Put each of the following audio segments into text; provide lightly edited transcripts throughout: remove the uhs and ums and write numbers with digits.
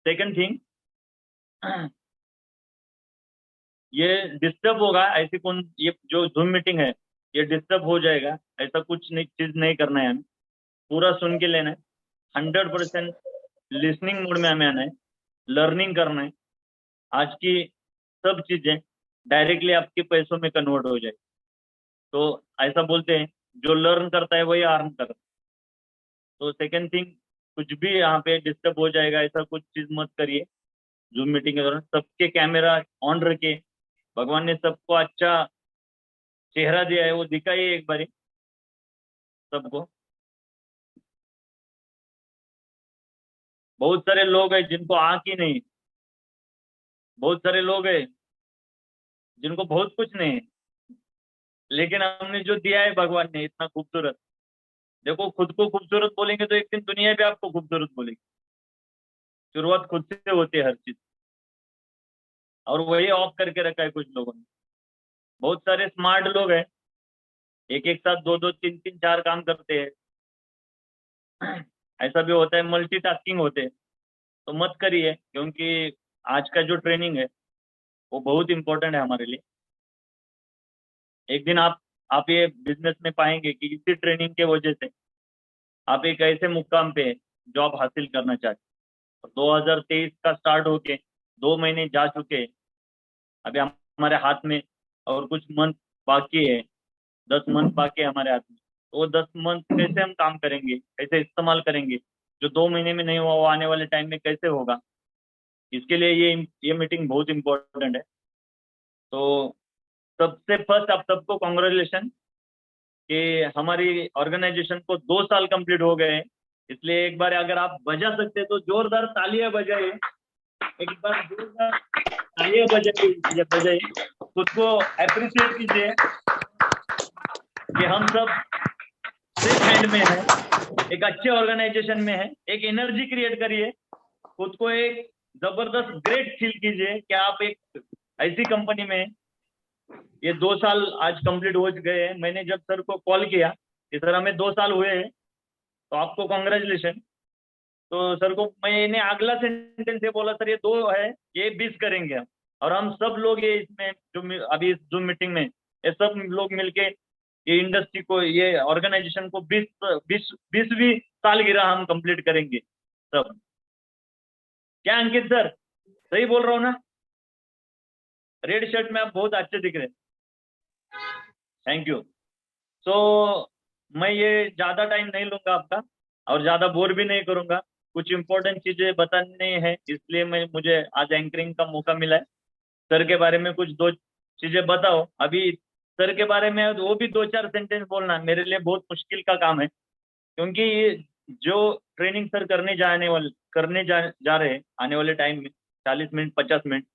Second thing, ये disturb होगा ऐसी कौन, ये जो जूम मीटिंग है ये डिस्टर्ब हो जाएगा ऐसा कुछ नहीं, चीज नहीं करना है हमें। पूरा सुन के लेना है, 100% लिसनिंग मोड में हमें आना है, लर्निंग करना है। आज की सब चीजें डायरेक्टली आपके पैसों में कन्वर्ट हो जाए। तो ऐसा बोलते हैं जो लर्न करता है वही अर्न करता है। तो सेकंड थिंग, कुछ भी यहाँ पे डिस्टर्ब हो जाएगा ऐसा कुछ चीज मत करिए। जूम मीटिंग के दौरान सबके कैमरा ऑन रखे। भगवान ने सबको अच्छा चेहरा दिया है, वो दिखाइए एक बारी सबको। बहुत सारे लोग हैं जिनको आंख ही नहीं, बहुत सारे लोग हैं जिनको बहुत कुछ नहीं है, लेकिन हमने जो दिया है भगवान ने इतना खूबसूरत। देखो, खुद को खूबसूरत बोलेंगे तो एक दिन दुनिया भी आपको खूबसूरत बोलेगी। शुरुआत खुद से होती है हर चीज, और वही ऑफ करके रखा है कुछ लोगों ने। बहुत सारे स्मार्ट लोग हैं, एक एक साथ दो दो तीन तीन चार काम करते हैं। ऐसा भी होता है, मल्टीटास्किंग होते हैं। तो मत करिए, क्योंकि आज का जो ट्रेनिंग है वो बहुत इंपॉर्टेंट है हमारे लिए। एक दिन आप ये बिजनेस में पाएंगे कि इसी ट्रेनिंग के वजह से आप एक ऐसे मुकाम पे जॉब हासिल करना चाहते हैं। 2023 का स्टार्ट होके 2 महीने जा चुके हैं, अभी हमारे हाथ में और कुछ मंथ बाकी है। 10 मंथ बाकी है हमारे हाथ में। तो वो 10 मंथ कैसे हम काम करेंगे, कैसे इस्तेमाल करेंगे, जो 2 महीने में नहीं हुआ वो आने वाले टाइम में कैसे होगा। इसके लिए ये मीटिंग बहुत इंपॉर्टेंट है। तो सबसे फर्स्ट आप सबको कॉन्ग्रेचुलेशन कि हमारी ऑर्गेनाइजेशन को 2 साल कंप्लीट हो गए हैं। इसलिए एक बार अगर आप बजा सकते हैं तो जोरदार तालियां बजाइए। एक बार जोरदार तालियां बजाइए बजाइए, खुद को अप्रिशिएट कीजिए कि हम सब सेफ हैंड में है, एक अच्छे ऑर्गेनाइजेशन में है। एक एनर्जी क्रिएट करिए, खुद को एक जबरदस्त ग्रेट फील कीजिए कि आप एक ऐसी कंपनी में। ये 2 साल आज कंप्लीट हो गए हैं। मैंने जब सर को कॉल किया कि सर हमें 2 साल हुए हैं, तो आपको कॉन्ग्रेचुलेशन। तो सर को मैंने अगला सेंटेंस ये बोला, सर ये 2 है, ये 20 करेंगे हम। और हम सब लोग ये इसमें जो अभी इस जूम मीटिंग में ये सब लोग मिलके ये इंडस्ट्री को, ये ऑर्गेनाइजेशन को 20वीं सालगिरह हम कंप्लीट करेंगे सब। क्या अंकित सर, सही बोल रहा हूँ ना? रेड शर्ट में आप बहुत अच्छे दिख रहे हैं। Thank you. सो मैं ये ज्यादा टाइम नहीं लूंगा आपका, और ज्यादा बोर भी नहीं करूंगा। कुछ इंपॉर्टेंट चीजें बतानी है, इसलिए मुझे आज एंकरिंग का मौका मिला है। सर के बारे में कुछ 2 चीजें बताओ अभी। सर के बारे में वो भी 2-4 सेंटेंस बोलना मेरे लिए बहुत मुश्किल का काम है, क्योंकि ये जो ट्रेनिंग सर करने जा रहे हैं आने वाले टाइम में, 40 मिनट 50 मिनट,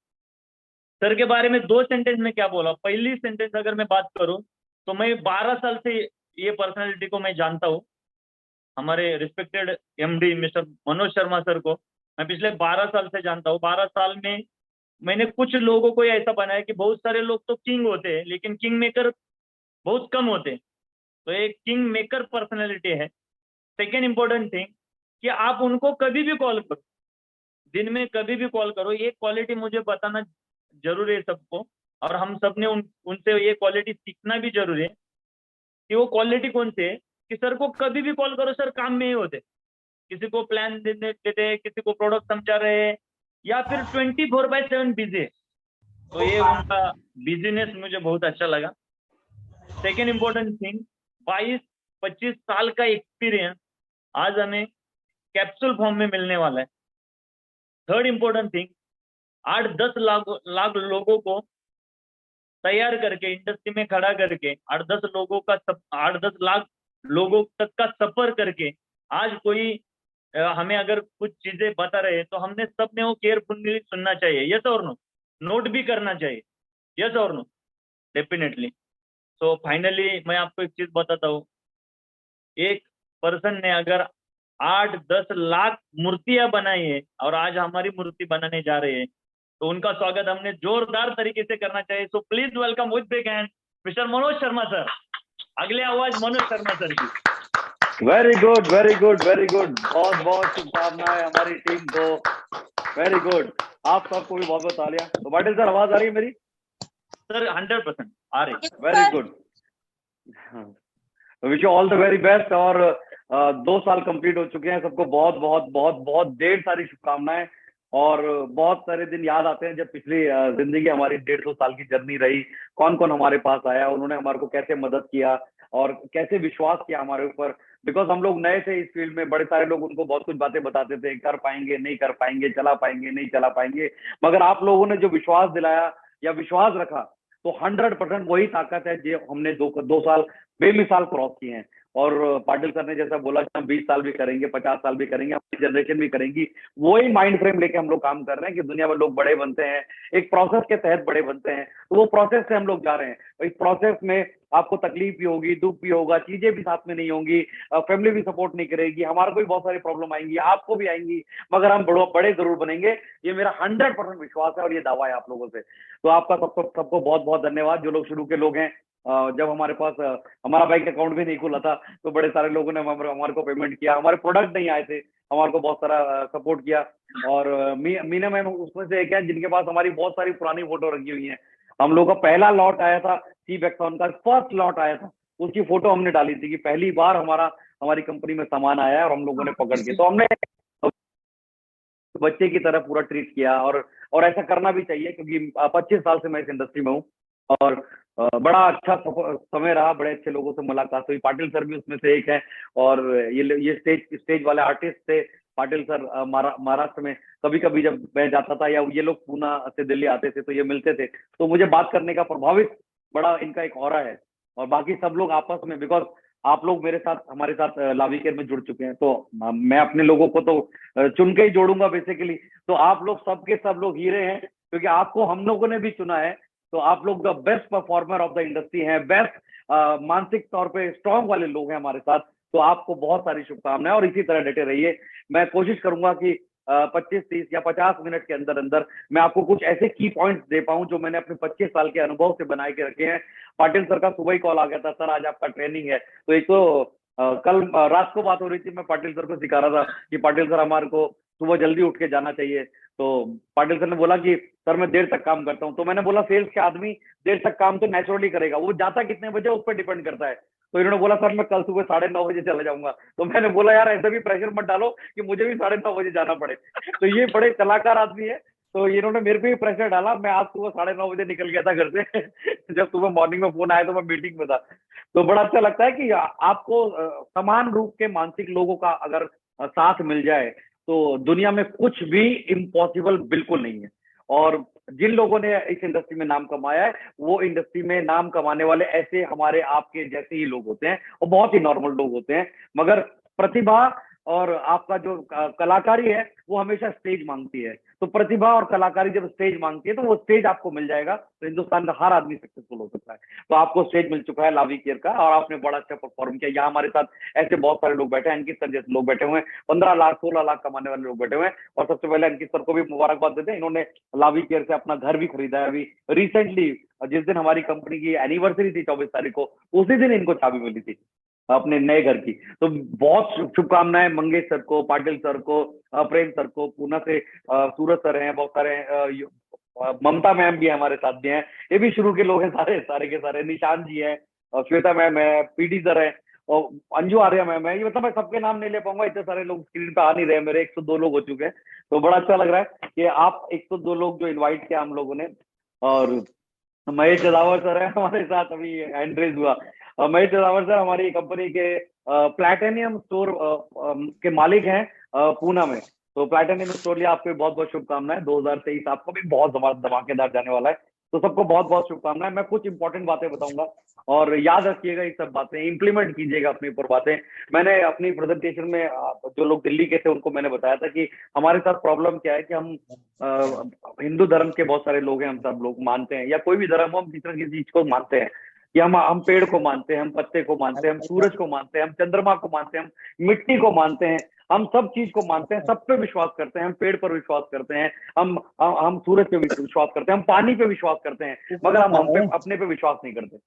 सर के बारे में 2 सेंटेंस में क्या बोला। पहली सेंटेंस अगर मैं बात करूं तो मैं 12 साल से ये पर्सनालिटी को मैं जानता हूँ। हमारे respected MD mister Manoj Sharma sir को मैं पिछले 12 साल से जानता हूँ। 12 साल में मैंने कुछ लोगों को ऐसा बनाया कि बहुत सारे लोग तो किंग होते हैं लेकिन किंग मेकर बहुत कम होते हैं। तो एक किंग मेकर पर्सनैलिटी है। सेकेंड इंपॉर्टेंट थिंग कि आप उनको कभी भी कॉल करो, दिन में कभी भी कॉल करो। ये क्वालिटी मुझे बताना जरूरी है सबको, और हम सब ने उनसे ये क्वालिटी सीखना भी जरूरी है कि वो क्वालिटी कौन सी है। कि सर को कभी भी कॉल करो, सर काम में ही होते। किसी को प्लान देते हैं, किसी को प्रोडक्ट समझा रहे हैं, या फिर 24/7 बिजी है। तो ये उनका बिजीनेस मुझे बहुत अच्छा लगा। सेकेंड इंपॉर्टेंट थिंग, 22-25 साल का एक्सपीरियंस आज हमें कैप्सूल फॉर्म में मिलने वाला है। थर्ड इंपॉर्टेंट थिंग, 8-10 लाख लोगों को तैयार करके इंडस्ट्री में खड़ा करके 8-10 लाख लोगों तक का सफर करके आज कोई हमें अगर कुछ चीजें बता रहे हैं तो हमने सबने वो केयरफुली सुनना चाहिए। यस और नो? नोट भी करना चाहिए। यस और नो? डेफिनेटली। तो फाइनली मैं आपको एक चीज बताता हूँ। एक पर्सन ने अगर 8-10 लाख मूर्तियां बनाई है और आज हमारी मूर्ति बनाने जा रहे हैं, तो उनका स्वागत हमने जोरदार तरीके से करना चाहिए। So please welcome with big hand mister Manoj Sharma sir. अगले आवाज मनोज शर्मा सर की। Very good very good very good. बहुत बहुत शुभकामनाएं हमारी टीम को। Very good. आप सबको भी बहुत बहुत तालियां। तो पाटिल सर आवाज आ रही है मेरी? सर 100% आ रही। Very good. Wish you all the very best. और 2 साल कंप्लीट हो चुके हैं, सबको बहुत बहुत बहुत बहुत ढेर सारी शुभकामनाएं। और बहुत सारे दिन याद आते हैं जब पिछली जिंदगी हमारी 1.5-2 साल की जर्नी रही, कौन कौन हमारे पास आया, उन्होंने हमारे को कैसे मदद किया और कैसे विश्वास किया हमारे ऊपर। बिकॉज हम लोग नए थे इस फील्ड में, बड़े सारे लोग उनको बहुत कुछ बातें बताते थे, कर पाएंगे नहीं कर पाएंगे, चला पाएंगे नहीं चला पाएंगे, मगर आप लोगों ने जो विश्वास दिलाया या विश्वास रखा, तो 100% वही ताकत है जो हमने 2 साल बेमिसाल क्रॉस किए हैं। और पाटिल सर ने जैसा बोला कि हम 20 साल भी करेंगे, 50 साल भी करेंगे, हमारी जनरेशन भी करेंगी, वही माइंड फ्रेम लेके हम लोग काम कर रहे हैं कि दुनिया में लोग बड़े बनते हैं, एक प्रोसेस के तहत बड़े बनते हैं। तो वो प्रोसेस से हम लोग जा रहे हैं। इस प्रोसेस में आपको तकलीफ भी होगी, दुख भी होगा, चीजें भी साथ में नहीं होंगी, फैमिली भी सपोर्ट नहीं करेगी, हमारे को भी बहुत सारी प्रॉब्लम आएंगी, आपको भी आएंगी, मगर हम बड़े जरूर बनेंगे। ये मेरा 100% विश्वास है और ये दावा है आप लोगों से। तो आपका सबको सबको बहुत बहुत धन्यवाद। जो लोग शुरू के लोग हैं, जब हमारे पास हमारा बैंक अकाउंट भी नहीं खुला था, तो बड़े सारे लोगों ने हमारे को पेमेंट किया, हमारे प्रोडक्ट नहीं आए थे, हमारे को बहुत सारा सपोर्ट किया। और मीना मैम उसमें से एक है जिनके पास हमारी बहुत सारी पुरानी फोटो रखी हुई है। हम लोग का पहला लॉट आया था C-Vexon का, फर्स्ट लॉट आया था, उसकी फोटो हमने डाली थी कि पहली बार हमारी कंपनी में सामान आया है और हम लोगों ने पकड़ के, तो हमने बच्चे की तरह पूरा ट्रीट किया। और ऐसा करना भी चाहिए क्योंकि 25 साल से मैं इस इंडस्ट्री में हूँ। और बड़ा अच्छा समय रहा, बड़े अच्छे लोगों से मुलाकात हुई, पाटिल सर भी उसमें से एक है। और ये स्टेज वाले आर्टिस्ट थे पाटिल सर। महाराष्ट्र में कभी कभी जब मैं जाता था या ये लोग पूना से दिल्ली आते थे तो ये मिलते थे, तो मुझे बात करने का प्रभावित बड़ा इनका एक ऑरा है। और बाकी सब लोग आपस में, बिकॉज आप लोग मेरे साथ हमारे साथ लावी केयर में जुड़ चुके हैं, तो मैं अपने लोगों को तो चुन के ही जोड़ूंगा बेसिकली। तो आप लोग सबके सब लोग हीरे हैं क्योंकि आपको हम लोगों ने भी चुना है। तो आप लोग the best performer of the industry हैं, बेस्ट मानसिक तौर पे स्ट्रांग वाले लोग हैं हमारे साथ। तो आपको बहुत सारी शुभकामनाएं और इसी तरह डटे रहिए। मैं कोशिश करूंगा कि 25-30 या 50 मिनट के अंदर अंदर मैं आपको कुछ ऐसे की पॉइंट्स दे पाऊं जो मैंने अपने 25 साल के अनुभव से बना के रखे हैं। पाटिल सर का सुबह ही कॉल आ गया था, सर आज आपका ट्रेनिंग है। तो एक तो कल रात को बात हो रही थी, मैं पाटिल सर को सिखा रहा था कि पाटिल सर हमारे को सुबह जल्दी उठ के जाना चाहिए। तो पाटिल सर ने बोला कि सर मैं देर तक काम करता हूँ। तो मैंने बोला सेल्स के आदमी देर तक काम तो नेचुरली करेगा, वो जाता कितने बजे उस पर डिपेंड करता है। तो इन्होंने बोला सर मैं कल सुबह 9:30 बजे चला जाऊंगा। तो मैंने बोला यार ऐसे भी प्रेशर मत डालो कि मुझे भी 9:30 बजे जाना पड़े। तो ये बड़े कलाकार आदमी है। तो इन्होंने मेरे पे भी प्रेशर डाला। मैं आज सुबह 9:30 बजे निकल गया था घर से। जब सुबह मॉर्निंग में फोन आया तो मैं मीटिंग में था। तो बड़ा अच्छा लगता है कि आपको समान रूप के मानसिक लोगों का अगर साथ मिल जाए तो दुनिया में कुछ भी इम्पॉसिबल बिल्कुल नहीं है। और जिन लोगों ने इस इंडस्ट्री में नाम कमाया है, वो इंडस्ट्री में नाम कमाने वाले ऐसे हमारे आपके जैसे ही लोग होते हैं और बहुत ही नॉर्मल लोग होते हैं। मगर प्रतिभा और आपका जो कलाकारी है वो हमेशा स्टेज मांगती है। तो प्रतिभा और कलाकारी जब स्टेज मांगती है तो वो स्टेज आपको मिल जाएगा तो हिंदुस्तान का हर आदमी सक्सेसफुल हो सकता है। तो आपको स्टेज मिल चुका है लावी केयर का और आपने बड़ा अच्छा परफॉर्म किया। यहाँ हमारे साथ ऐसे बहुत सारे लोग बैठे हैं, अंकित सर जैसे लोग बैठे हुए हैं, 15 लाख 16 लाख कमाने वाले लोग बैठे हुए हैं। और सबसे पहले अंकित सर को भी मुबारकबाद देते हैं, इन्होंने लावी केयर से अपना घर भी खरीदा है अभी रिसेंटली। जिस दिन हमारी कंपनी की एनिवर्सरी थी 24 तारीख को, उसी दिन इनको चाबी मिली थी अपने नए घर की। तो बहुत शुभकामनाएं मंगेश सर को, पाटिल सर को, प्रेम सर को, पूना से सूरज सर हैं, बहुत सारे ममता मैम भी हमारे साथ भी हैं, ये भी शुरू के लोग हैं सारे सारे के सारे। निशान जी हैं, श्वेता मैम है, पीडी सर है और अंजू आर्या मैम है। ये मतलब मैं सबके नाम नहीं ले पाऊंगा, इतने सारे लोग स्क्रीन पे आ नहीं रहे, मेरे 102 लोग हो चुके हैं। तो बड़ा अच्छा लग रहा है कि आप 102 लोग जो इन्वाइट किया हम लोगों ने। और महेश जदावर सर है हमारे साथ, अभी हैंड रेज हुआ। महेश जदावर सर हमारी कंपनी के प्लैटिनियम स्टोर के मालिक हैं पूना में। तो प्लैटिनियम स्टोर लिए आपको बहुत बहुत शुभकामनाएं। 2023 आपको भी बहुत धमाकेदार जाने वाला है। तो सबको बहुत बहुत शुभकामनाएं। मैं कुछ इंपॉर्टेंट बातें बताऊंगा और याद रखिएगा, ये सब बातें इंप्लीमेंट कीजिएगा अपने ऊपर बातें। मैंने अपनी प्रेजेंटेशन में जो लोग दिल्ली के थे उनको मैंने बताया था कि हमारे साथ प्रॉब्लम क्या है कि हम हिंदू धर्म के बहुत सारे लोग हैं, हम सब लोग मानते हैं या कोई भी धर्म हो, हम किसी न किसी चीज को मानते हैं कि हम पेड़ को मानते हैं, हम पत्ते को मानते हैं, हम सूरज को मानते हैं, हम चंद्रमा को मानते हैं, हम मिट्टी को मानते हैं, हम सब चीज को मानते हैं, सब पे विश्वास करते हैं। हम पेड़ पर विश्वास करते हैं, हम सूरज पे विश्वास करते हैं, हम पानी पे विश्वास करते हैं, मगर हम पे अपने पे विश्वास नहीं करते।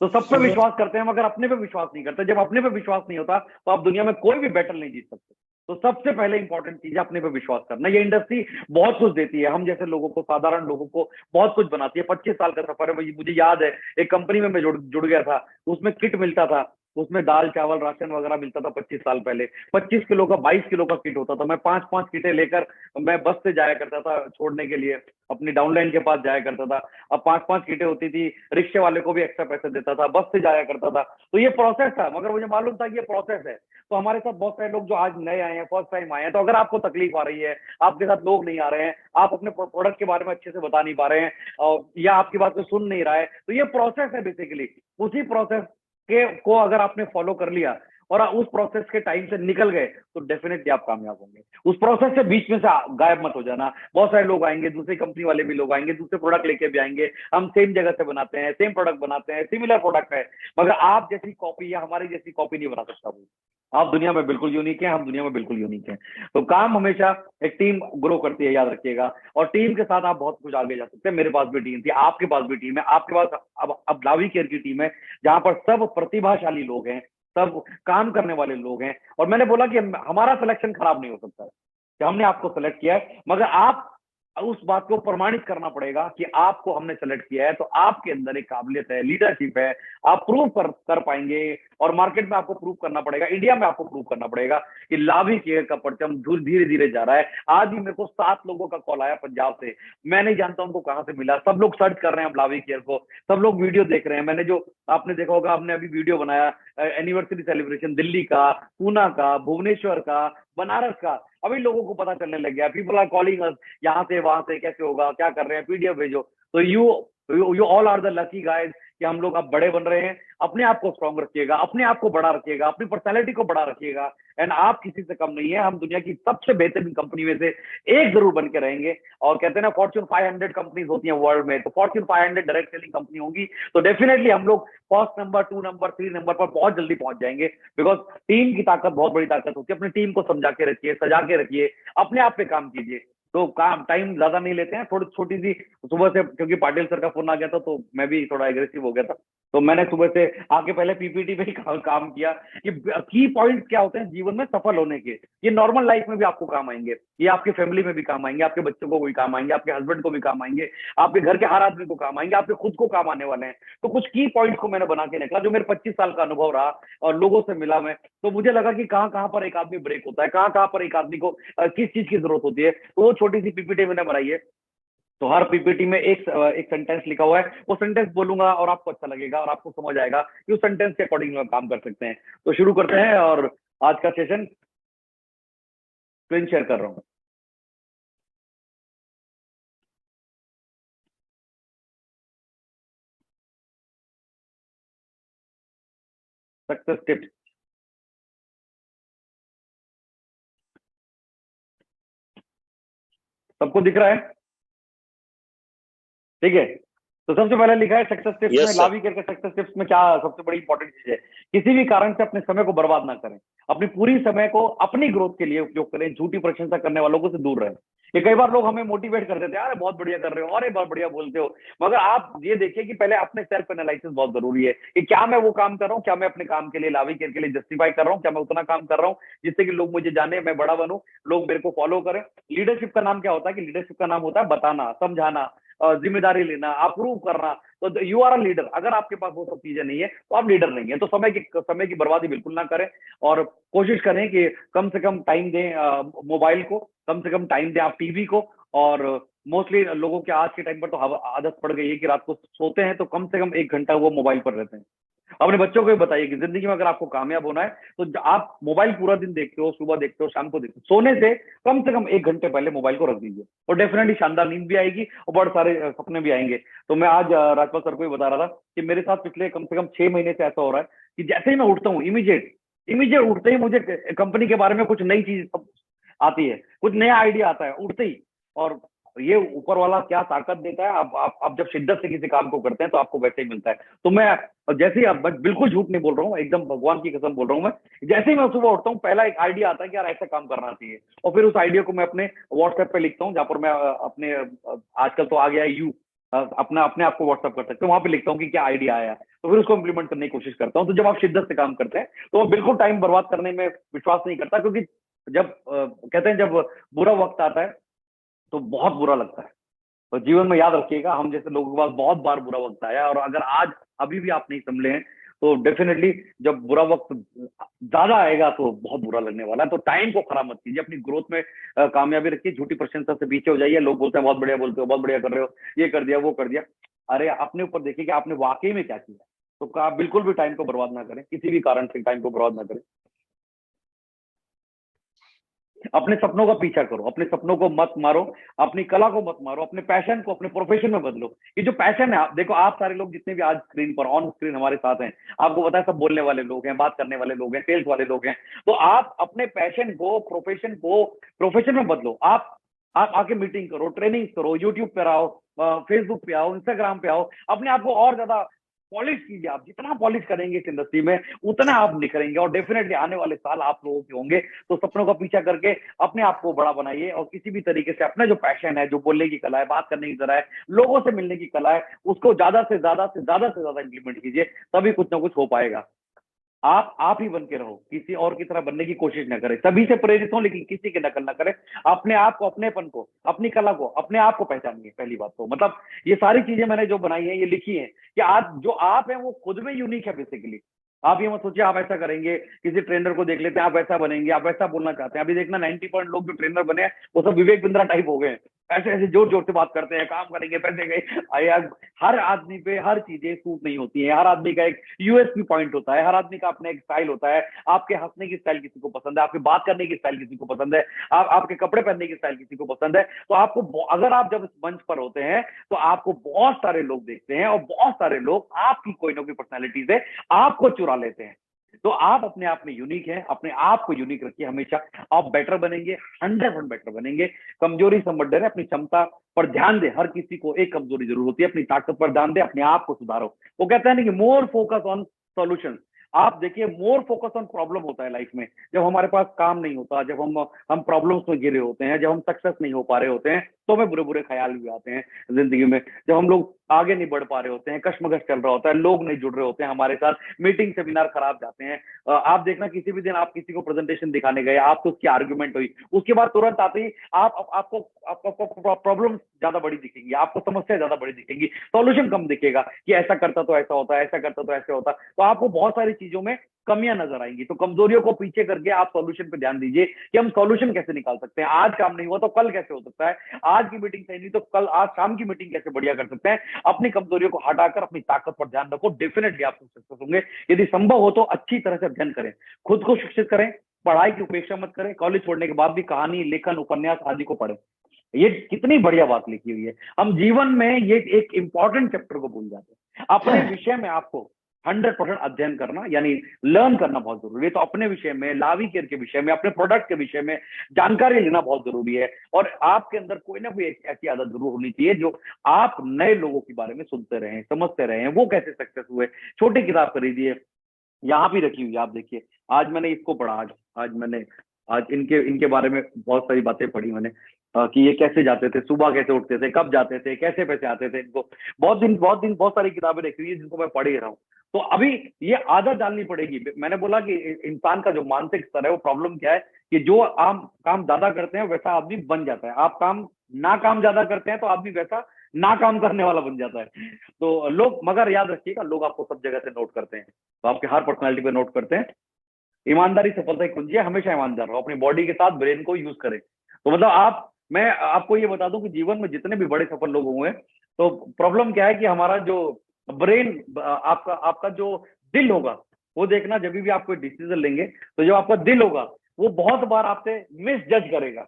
तो सब पे विश्वास करते हैं मगर अपने पे विश्वास नहीं करते। जब अपने पे विश्वास नहीं होता तो आप दुनिया में कोई भी बैटल नहीं जीत सकते। तो सबसे पहले इंपॉर्टेंट चीज है अपने पे विश्वास करना। ये इंडस्ट्री बहुत कुछ देती है, हम जैसे लोगों को, साधारण लोगों को बहुत कुछ बनाती है। 25 साल का सफर है, मुझे याद है एक कंपनी में मैं जुड़ गया था, उसमें किट मिलता था, उसमें दाल चावल राशन वगैरह मिलता था 25 साल पहले। 25 किलो का 22 किलो का किट होता था, मैं 5-5 किटें लेकर मैं बस से जाया करता था छोड़ने के लिए, अपनी डाउनलाइन के पास जाया करता था। अब 5-5 किटें होती थी, रिक्शे वाले को भी एक्स्ट्रा पैसे देता था, बस से जाया करता था। तो ये प्रोसेस था, मगर मुझे मालूम था कि ये प्रोसेस है। तो हमारे साथ बहुत सारे लोग जो आज नए आए हैं, फर्स्ट टाइम आए हैं, तो अगर आपको तकलीफ आ रही है, आपके साथ लोग नहीं आ रहे हैं, आप अपने प्रोडक्ट के बारे में अच्छे से बता नहीं पा रहे हैं, और या आपकी बात को सुन नहीं रहा है, तो ये प्रोसेस है बेसिकली। उसी प्रोसेस के को अगर आपने फॉलो कर लिया और उस प्रोसेस के टाइम से निकल गए, तो डेफिनेटली आप कामयाब होंगे। उस प्रोसेस से बीच में से गायब मत हो जाना। बहुत सारे लोग आएंगे, दूसरी कंपनी वाले भी लोग आएंगे, दूसरे प्रोडक्ट लेके भी आएंगे, हम सेम जगह से बनाते हैं, सेम प्रोडक्ट बनाते हैं, सिमिलर प्रोडक्ट है, मगर आप जैसी कॉपी या हमारी जैसी कॉपी नहीं बना सकता वो। आप दुनिया में बिल्कुल यूनिक है, हम दुनिया में बिल्कुल यूनिक है। तो काम हमेशा एक टीम ग्रो करती है, याद रखिएगा। और टीम के साथ आप बहुत कुछ आगे जा सकते हैं। मेरे पास भी टीम थी, आपके पास भी टीम है, आपके पास अब लावी केयर की टीम है, जहां पर सब प्रतिभाशाली लोग हैं, सब काम करने वाले लोग हैं। और मैंने बोला कि हमारा सिलेक्शन खराब नहीं हो सकता है, कि हमने आपको सेलेक्ट किया है, मगर आप उस बात को प्रमाणित करना पड़ेगा कि आपको हमने सेलेक्ट किया है, तो आपके अंदर एक काबिलियत है, लीडरशिप है, आप प्रूव कर पाएंगे। और मार्केट में आपको प्रूव करना पड़ेगा, इंडिया में आपको प्रूव करना पड़ेगा कि लावी केयर का परचम धीरे धीरे जा रहा है। आज ही मेरे को 7 लोगों का कॉल आया पंजाब से, मैं नहीं जानता उनको कहां से मिला, सब लोग सर्च कर रहे हैं अब लावी केयर को, सब लोग वीडियो देख रहे हैं। मैंने जो, आपने देखा होगा, हमने अभी वीडियो बनाया एनिवर्सरी सेलिब्रेशन, दिल्ली का, पूना का, भुवनेश्वर का, बनारस का, अभी लोगों को पता चलने लग गया। पीपल आर कॉलिंग अस, यहाँ से वहां से कैसे होगा, क्या कर रहे हैं, पीडीएफ भेजो। तो you all are the lucky guys कि हम लोग अब बड़े बन रहे हैं। अपने आप को स्ट्रॉन्ग रखिएगा, अपने आप को बड़ा रखिएगा, अपनी पर्सनैलिटी को बड़ा रखिएगा। एंड आप किसी से कम नहीं है, हम दुनिया की सबसे बेहतरीन कंपनी में से एक जरूर बन के रहेंगे। और कहते हैं ना, फॉर्च्यून 500 कंपनीज होती हैं वर्ल्ड में, तो फॉर्च्यून 500 डायरेक्ट सेलिंग कंपनी होगी, तो डेफिनेटली हम लोग फर्स्ट नंबर, 2 नंबर, 3 नंबर पर बहुत जल्दी पहुंच जाएंगे। बिकॉज टीम की ताकत बहुत बड़ी ताकत होती है। अपनी टीम को समझा के रखिए, सजा के रखिए, अपने आप पे काम कीजिए। तो काम टाइम ज्यादा नहीं लेते हैं, थोड़ी छोटी सी सुबह से, क्योंकि पाटिल सर का फोन आ गया था, तो मैं भी थोड़ा एग्रेसिव हो गया था, तो मैंने सुबह से आके पहले पीपीटी पे ही काम किया कि की पॉइंट्स क्या होते हैं जीवन में सफल होने के। ये नॉर्मल लाइफ में भी आपको काम आएंगे, ये आपके फैमिली में भी काम आएंगे, आपके बच्चों को भी काम आएंगे, आपके हस्बैंड को भी काम आएंगे, आपके घर के हर आदमी को काम आएंगे, आपके खुद को काम आने वाले हैं। तो कुछ की पॉइंट्स को मैंने बना के निकला, जो मेरे 25 साल का अनुभव रहा और लोगों से मिला मैं, तो मुझे लगा कि कहाँ कहाँ पर एक आदमी ब्रेक होता है, कहाँ कहाँ पर एक आदमी को किस चीज की जरूरत होती है। तो वो छोटी सी पीपीटी मैंने बनाई है। तो हर पीपीटी में एक सेंटेंस लिखा हुआ है, वो सेंटेंस बोलूंगा और आपको अच्छा लगेगा और आपको समझ आएगा कि उस सेंटेंस के अकॉर्डिंग हम काम कर सकते हैं। तो शुरू करते हैं, और आज का सेशन स्क्रीन शेयर कर रहा हूं। सक्सेस टिप्स, सबको दिख रहा है? ठीक है। तो सबसे पहले लिखा है सक्सेस टिप्स में, यस सर। लावी करके सक्सेस टिप्स में क्या सबसे बड़ी इंपॉर्टेंट चीज है, किसी भी कारण से अपने समय को बर्बाद ना करें। अपनी पूरी समय को अपनी ग्रोथ के लिए उपयोग करें, झूठी प्रशंसा करने वालों को से दूर रहें। ये कई बार लोग हमें मोटिवेट कर देते हैं, अरे बहुत बढ़िया कर रहे हो, अरे बहुत बढ़िया बोलते हो, मगर आप ये देखिए कि पहले अपने सेल्फ एनालिसिस बहुत जरूरी है कि क्या मैं वो काम कर रहा हूँ, क्या मैं अपने काम के लिए, लावी केयर के लिए जस्टिफाई कर रहा हूँ, क्या मैं उतना काम कर रहा हूँ जिससे कि लोग मुझे जाने, मैं बड़ा बनूं, लोग मेरे को फॉलो करें। लीडरशिप का नाम क्या होता है कि लीडरशिप का नाम होता है बताना, समझाना, जिम्मेदारी लेना, अप्रूव करना। तो यू आर अ लीडर। अगर आपके पास वो सब चीजें नहीं है तो आप लीडर नहीं है। तो समय की बर्बादी बिल्कुल ना करें, और कोशिश करें कि कम से कम टाइम दें मोबाइल को, कम से कम टाइम दें आप टीवी को। और मोस्टली लोगों के आज के टाइम पर तो आदत पड़ गई है कि रात को सोते हैं तो कम से कम 1 घंटा वो मोबाइल पर रहते हैं। अपने बच्चों को भी बताइए कि जिंदगी में अगर आपको कामयाब होना है तो आप मोबाइल पूरा दिन देखते हो, सुबह देखते हो, शाम को देखते हो, सोने से कम 1 घंटे पहले मोबाइल को रख दीजिए, और डेफिनेटली शानदार नींद भी आएगी और बहुत सारे सपने भी आएंगे। तो मैं आज राजपाल सर को भी बता रहा था कि मेरे साथ पिछले कम से कम 6 महीने से ऐसा हो रहा है कि जैसे ही मैं उठता हूँ, इमीडिएट उठते ही मुझे कंपनी के बारे में कुछ नई चीज आती है, कुछ नया आइडिया आता है उठते ही। और ये ऊपर वाला क्या ताकत देता है, आप जब शिद्दत से किसी काम को करते हैं तो आपको वैसे ही मिलता है। तो मैं जैसे ही, अब बिल्कुल झूठ नहीं बोल रहा हूँ, एकदम भगवान की कसम बोल रहा हूँ, मैं जैसे ही मैं सुबह उठता हूँ पहला एक आइडिया आता है कि यार ऐसा काम करना चाहिए, और फिर उस आइडिया को मैं अपने व्हाट्सएप पे लिखता हूँ, जहाँ पर मैं अपने आजकल तो आ गया है अपने आप को व्हाट्सएप कर सकते हो, वहां पे लिखता हूँ कि क्या आइडिया आया, तो फिर उसको इंप्लीमेंट करने की कोशिश करता हूँ। तो जब आप शिद्दत से काम करते हैं तो मैं बिल्कुल टाइम बर्बाद करने में विश्वास नहीं करता, क्योंकि जब कहते हैं जब बुरा वक्त आता है तो बहुत बुरा लगता है। तो जीवन में याद रखिएगा, हम जैसे लोगों के पास बहुत बार बुरा वक्त आया है, और अगर आज अभी भी आप नहीं संभले हैं तो डेफिनेटली जब बुरा वक्त ज्यादा आएगा तो बहुत बुरा लगने वाला है। तो टाइम को खराब मत कीजिए, अपनी ग्रोथ में कामयाबी रखिए, झूठी प्रशंसा से पीछे हो जाइए। लोग बोलते हैं बहुत बढ़िया बोलते हो, बहुत बढ़िया कर रहे हो, ये कर दिया वो कर दिया। अरे अपने ऊपर देखिए कि आपने वाकई में क्या किया। तो आप बिल्कुल भी टाइम को बर्बाद ना करें, किसी भी कारण से टाइम को बर्बाद ना करें। अपने सपनों का पीछा करो, अपने सपनों को मत मारो, अपनी कला को मत मारो, अपने पैशन को अपने प्रोफेशन में बदलो। ये जो पैशन है, आप देखो, आप सारे लोग जितने भी आज स्क्रीन पर ऑन स्क्रीन हमारे साथ हैं, आपको पता है सब बोलने वाले लोग हैं, बात करने वाले लोग हैं, सेल्स वाले लोग हैं। तो आप अपने पैशन को प्रोफेशन में बदलो। आप आके मीटिंग करो, ट्रेनिंग करो, यूट्यूब पे आओ, फेसबुक पे आओ, इंस्टाग्राम पे आओ, अपने आप को और ज्यादा पॉलिश कीजिए। आप जितना पॉलिश करेंगे इस इंडस्ट्री में उतना आप निखरेंगे, और डेफिनेटली आने वाले साल आप लोगों के होंगे। तो सपनों का पीछा करके अपने आप को बड़ा बनाइए, और किसी भी तरीके से अपना जो पैशन है, जो बोलने की कला है, बात करने की कला है, लोगों से मिलने की कला है, उसको ज्यादा से ज्यादा इंप्लीमेंट कीजिए, तभी कुछ ना कुछ हो पाएगा। आप ही बन के रहो, किसी और की तरह बनने की कोशिश ना करें। सभी से प्रेरित हो लेकिन किसी की नकल ना करें। अपने आप को, अपनेपन को, अपनी कला को, अपने आप को पहचानिए। पहली बात तो मतलब ये सारी चीजें मैंने जो बनाई है, ये लिखी है कि आज जो आप हैं वो खुद में यूनिक है बेसिकली। आप ये मत सोचिए आप ऐसा करेंगे, किसी ट्रेनर को देख लेते हैं, आप ऐसा बनेंगे, आप ऐसा बोलना चाहते हैं। अभी देखना 90% लोग जो ट्रेनर बने हैं वो सब विवेक बिंद्रा टाइप हो गए हैं। ऐसे ऐसे जोर जोर से बात करते हैं, काम करेंगे, पैसे गए। अरे यार, हर आदमी पे हर चीजें सूट नहीं होती है। हर आदमी का एक यूएसपी पॉइंट होता है, हर आदमी का अपना एक स्टाइल होता है। आपके हंसने की स्टाइल किसी को पसंद है, आपकी बात करने की स्टाइल किसी को पसंद है, आपके कपड़े पहनने की स्टाइल किसी को पसंद है। तो आपको, अगर आप जब इस मंच पर होते हैं तो आपको बहुत सारे लोग देखते हैं, और बहुत सारे लोग आपकी कोई ना कोई पर्सनैलिटी से आपको चुरा लेते हैं। तो आप अपने आप में यूनिक हैं, अपने आप को यूनिक रखिए हमेशा। आप बेटर बनेंगे, 100% बेटर बनेंगे। कमजोरी से मत डरे, अपनी क्षमता पर ध्यान दे। हर किसी को एक कमजोरी जरूर होती है, अपनी ताकत पर ध्यान दे, अपने आप को सुधारो। वो कहते हैं ना कि मोर फोकस ऑन सॉल्यूशन। आप देखिए, मोर फोकस ऑन प्रॉब्लम होता है लाइफ में। जब हमारे पास काम नहीं होता, जब हम प्रॉब्लम्स में घिरे होते हैं, जब हम सक्सेस नहीं हो पा रहे होते हैं, तो हमें बुरे बुरे ख्याल भी आते हैं जिंदगी में। जब हम लोग आगे नहीं बढ़ पा रहे होते हैं, कश्मकश चल रहा होता है, लोग नहीं जुड़ रहे होते हैं हमारे साथ, मीटिंग सेमिनार खराब जाते हैं। आप देखना, किसी भी दिन आप किसी को प्रेजेंटेशन दिखाने गए, आपको उसकी आर्ग्यूमेंट हुई, उसके बाद तुरंत आते ही आपको प्रॉब्लम ज्यादा बड़ी दिखेंगी, आपको समस्या ज्यादा बड़ी दिखेंगी, सॉल्यूशन कम दिखेगा कि ऐसा करता तो ऐसा होता, ऐसा करता तो ऐसे होता। तो आपको बहुत सारी चीजों में कमियां नजर आएंगी। तो कमजोरियों को पीछे करके आप सॉल्यूशन पे ध्यान दीजिए कि हम सॉल्यूशन कैसे निकाल सकते हैं। आज काम नहीं हुआ तो कल कैसे हो सकता है, आज की मीटिंग सही नहीं तो कल, आज शाम की मीटिंग कैसे बढ़िया कर सकते हैं। अपनी कमजोरियों को हटाकर अपनी ताकत पर ध्यान रखो, डेफिनेटली आप सक्सेस होंगे। यदि संभव हो तो अच्छी तरह से अध्ययन करें, खुद को शिक्षित करें, पढ़ाई की उपेक्षा मत करें। कॉलेज छोड़ने के बाद भी कहानी, लेखन, उपन्यास आदि को पढ़ें। ये कितनी बढ़िया बात लिखी हुई है। हम जीवन में ये एक इंपॉर्टेंट चैप्टर को भूल जाते हैं। अपने विषय में आपको 100% अध्ययन करना, यानी लर्न करना बहुत जरूरी है। तो अपने विषय में, लावी केयर के विषय में, अपने प्रोडक्ट के विषय में जानकारी लेना बहुत जरूरी है। और आपके अंदर कोई ना कोई ऐसी आदत जरूर होनी चाहिए जो आप नए लोगों के बारे में सुनते रहें, समझते रहें, वो कैसे सक्सेस हुए। छोटी किताब खरीदिए, यहाँ भी रखी हुई है, आप देखिए। आज मैंने इसको पढ़ा, आज इनके इनके बारे में बहुत सारी बातें पढ़ी मैंने, कि ये कैसे जाते थे, सुबह कैसे उठते थे, कब जाते थे, कैसे पैसे आते थे इनको। बहुत सारी किताबें रखी हुई है जिनको मैं पढ़ ही रहा हूँ। तो अभी ये आदत डालनी पड़ेगी। मैंने बोला कि इंसान का जो मानसिक स्तर है, वो प्रॉब्लम क्या है कि जो आम काम ज्यादा करते हैं वैसा आदमी बन जाता है। आप काम ज्यादा करते हैं तो आदमी वैसा ना काम करने वाला बन जाता है। तो लोग, मगर याद रखिएगा, लोग आपको सब जगह से नोट करते हैं, तो आपके हर पर्सनैलिटी पे नोट करते हैं। ईमानदारी सफलता की कुंजी है, हमेशा ईमानदार रहो, अपनी बॉडी के साथ ब्रेन को यूज करें। तो मतलब मैं आपको ये बता दूं कि जीवन में जितने भी बड़े सफल लोग हुए हैं, तो प्रॉब्लम क्या है कि हमारा जो ब्रेन, आपका आपका जो दिल होगा, वो देखना, जब भी आप कोई डिसीजन लेंगे तो जो आपका दिल होगा वो बहुत बार आपसे मिस जज करेगा,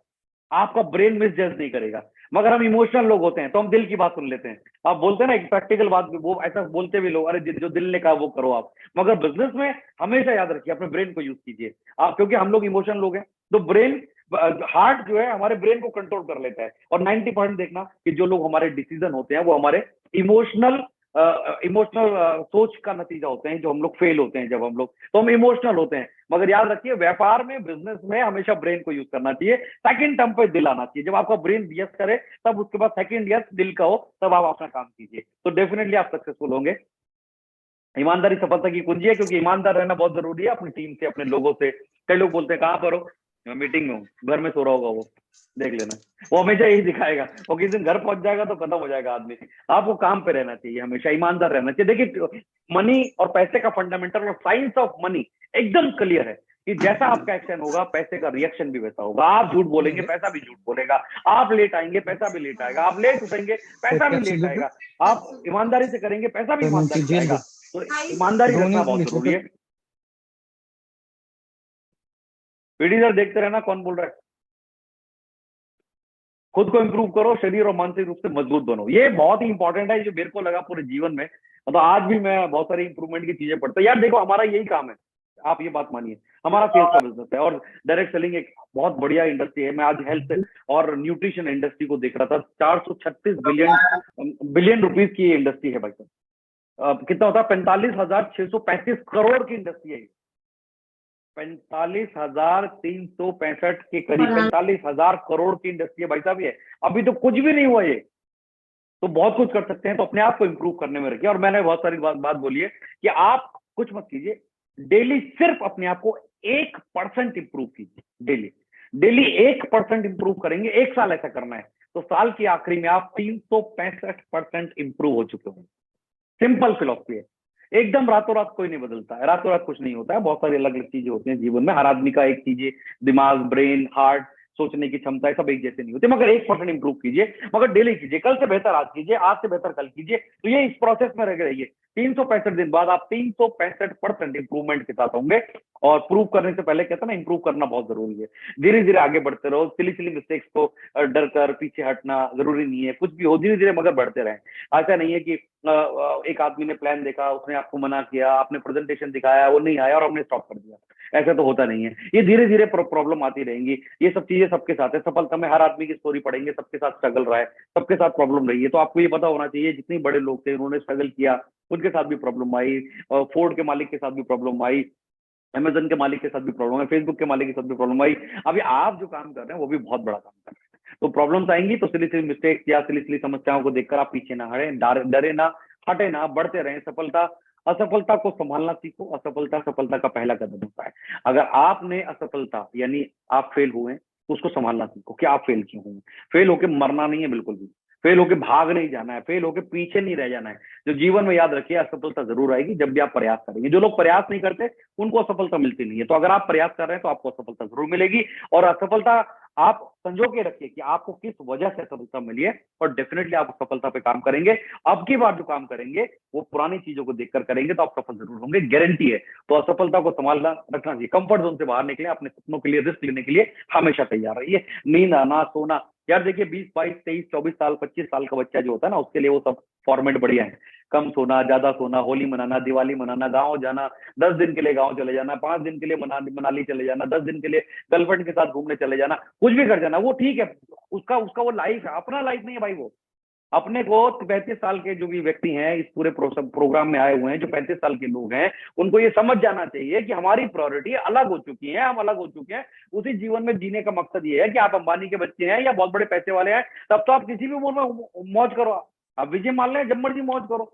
आपका ब्रेन मिस जज नहीं करेगा। मगर हम इमोशनल लोग होते हैं तो हम दिल की बात सुन लेते हैं। आप बोलते हैं ना एक प्रैक्टिकल बात, वो ऐसा बोलते भी लोग, अरे जो दिल ने कहा वो करो आप। मगर बिजनेस में हमेशा याद रखिए, अपने ब्रेन को यूज कीजिए आप, क्योंकि हम लोग इमोशनल लोग हैं। तो ब्रेन, हार्ट जो है हमारे ब्रेन को कंट्रोल कर लेता है। और 90% देखना कि जो लोग हमारे डिसीजन होते हैं वो हमारे इमोशनल इमोशनल सोच का नतीजा होते हैं। जो हम लोग फेल होते हैं, जब हम लोग, तो हम इमोशनल होते हैं। मगर याद रखिए, व्यापार में, बिजनेस में हमेशा ब्रेन को यूज करना चाहिए। सेकंड टर्म पे दिल आना चाहिए। जब आपका ब्रेन यस करे, तब उसके बाद सेकंड यस दिल का हो, तब आप अपना काम कीजिए। तो डेफिनेटली आप सक्सेसफुल होंगे। ईमानदारी सफलता की कुंजी है, क्योंकि ईमानदार रहना बहुत जरूरी है, अपनी टीम से, अपने लोगों से। कई लोग बोलते हैं कहां पर हो, मैं मीटिंग में हूँ, घर में सो रहा होगा वो, देख लेना। वो हमेशा यही दिखाएगा, और किसी दिन घर पहुंच जाएगा तो खत्म हो जाएगा आदमी। आपको काम पे रहना चाहिए, हमेशा ईमानदार रहना चाहिए। देखिए, मनी और पैसे का फंडामेंटल और साइंस ऑफ मनी एकदम क्लियर है कि जैसा आपका एक्शन होगा पैसे का रिएक्शन भी वैसा होगा। आप झूठ बोलेंगे, पैसा भी झूठ बोलेगा। आप लेट आएंगे, पैसा भी लेट आएगा। आप लेट उठेंगे, पैसा भी लेट आएगा। आप ईमानदारी से करेंगे, पैसा भी ईमानदारी से आएगा। तो ईमानदारी रखना बहुत जरूरी है। पीडी सर देखते रहना कौन बोल रहा है। खुद को इंप्रूव करो, शरीर और मानसिक रूप से मजबूत बनो। ये बहुत ही इंपॉर्टेंट है, जो मेरे को लगा पूरे जीवन में। मतलब आज भी मैं बहुत सारी इंप्रूवमेंट की चीजें पढ़ता हूँ। यार देखो, हमारा यही काम है, आप ये बात मानिए। हमारा सेल्स का बिजनेस है और डायरेक्ट सेलिंग एक बहुत बढ़िया इंडस्ट्री है। मैं आज हेल्थ और न्यूट्रिशन इंडस्ट्री को देख रहा था। 436 बिलियन रुपीज की ये इंडस्ट्री है भाई साहब। कितना होता है? 45,635 करोड़ की इंडस्ट्री है। 45,365 के करीब 45,000 करोड़ की इंडस्ट्री है भाई साहब ये। अभी तो कुछ भी नहीं हुआ ये, तो बहुत कुछ कर सकते हैं। तो अपने आप को इंप्रूव करने में रखिए। और मैंने बहुत सारी बात बोली है कि आप कुछ मत कीजिए, डेली सिर्फ अपने आप को 1% इंप्रूव कीजिए। डेली डेली 1% इंप्रूव करेंगे, 1 साल ऐसा करना है, तो साल की आखिरी में आप 365% इंप्रूव हो चुके होंगे। सिंपल फिलॉसफी है एकदम। रातों रात कोई नहीं बदलता है, रातों रात कुछ नहीं होता है। बहुत सारी अलग अलग चीजें होती हैं जीवन में। हर आदमी का एक चीजें, दिमाग, ब्रेन, हार्ट, सोचने की क्षमता, सब एक जैसे नहीं होते। मगर 1% इंप्रूव कीजिए, मगर डेली कीजिए। कल से बेहतर आज कीजिए, आज से बेहतर कल कीजिए। तो ये इस प्रोसेस में रह रहिए। 365 दिन बाद आप 365% इंप्रूवमेंट के साथ होंगे। और प्रूव करने से पहले कहता ना, इंप्रूव करना बहुत जरूरी है। धीरे धीरे आगे बढ़ते रहो। सिली सिली मिस्टेक्स को डर कर पीछे हटना जरूरी नहीं है। कुछ भी हो, धीरे धीरे मगर बढ़ते रहें। ऐसा नहीं है कि एक आदमी ने प्लान देखा, उसने आपको मना किया, आपने प्रेजेंटेशन दिखाया, वो नहीं आया और हमने स्टॉप कर दिया। ऐसा तो होता नहीं है। ये धीरे धीरे प्रॉब्लम आती रहेंगी। ये सब चीजें सबके साथ है। सफलता में हर आदमी की स्टोरी पढ़ेंगे, सबके साथ स्ट्रगल रहा है, सबके साथ प्रॉब्लम रही है। तो आपको ये पता होना चाहिए, जितने बड़े लोग थे उन्होंने स्ट्रगल किया, उनके साथ भी प्रॉब्लम आई। फोर्ड के मालिक के साथ भी प्रॉब्लम आई, अमेजन के मालिक के साथ भी प्रॉब्लम है, फेसबुक के मालिक के साथ भी प्रॉब्लम आई। अभी आप जो काम कर रहे हैं वो भी बहुत बड़ा काम कर रहे हैं। तो प्रॉब्लम्स आएंगी, तो सिली सिली मिस्टेक्स या सिली सिली समस्याओं को देखकर आप पीछे ना हटे, डरे ना, हटे ना, बढ़ते रहें। सफलता असफलता को संभालना सीखो। असफलता सफलता का पहला कदम होता है। अगर आपने असफलता यानी आप फेल हुए तो उसको संभालना सीखो कि आप फेल क्यों हुए। फेल होके मरना नहीं है बिल्कुल भी। फेल होके भाग नहीं जाना है, फेल होके पीछे नहीं रह जाना है। जो जीवन में याद रखिए, असफलता जरूर आएगी जब भी आप प्रयास करेंगे। जो लोग प्रयास नहीं करते उनको असफलता मिलती नहीं है। तो अगर आप प्रयास कर रहे हैं तो आपको असफलता जरूर मिलेगी। और असफलता आप संजो के रखिए कि आपको किस वजह से असफलता मिली है, और डेफिनेटली आप सफलता पे काम करेंगे। अब की बार जो काम करेंगे वो पुरानी चीजों को देखकर करेंगे, तो आप सफल जरूर होंगे, गारंटी है। तो असफलता को संभालना रखना चाहिए। कंफर्ट जोन से बाहर निकले, अपने सपनों के लिए रिस्क लेने के लिए हमेशा तैयार रहिए। नींद आना, सोना, यार देखिए 20, 22, 23, 24 साल, 25 साल का बच्चा जो होता है ना, उसके लिए वो सब फॉर्मेट बढ़िया है। कम सोना, ज्यादा सोना, होली मनाना, दिवाली मनाना, गाँव जाना, 10 दिन के लिए गाँव चले जाना, 5 दिन के लिए मनाली चले जाना, 10 दिन के लिए गर्लफ्रेंड के साथ घूमने चले जाना, कुछ भी कर जाना, वो ठीक है। उसका उसका वो लाइफ है, अपना लाइफ नहीं है भाई। वो अपने को 35 साल के जो भी व्यक्ति हैं इस पूरे प्रोग्राम में आए हुए हैं, जो 35 साल के लोग हैं, उनको ये समझ जाना चाहिए कि हमारी प्रायोरिटी अलग हो चुकी है, हम अलग हो चुके हैं। उसी जीवन में जीने का मकसद ये है कि आप अंबानी के बच्चे हैं या बहुत बड़े पैसे वाले हैं, तब तो आप किसी भी उम्र में मौज करो। आप विजय माल्या जब मर्जी मौज करो,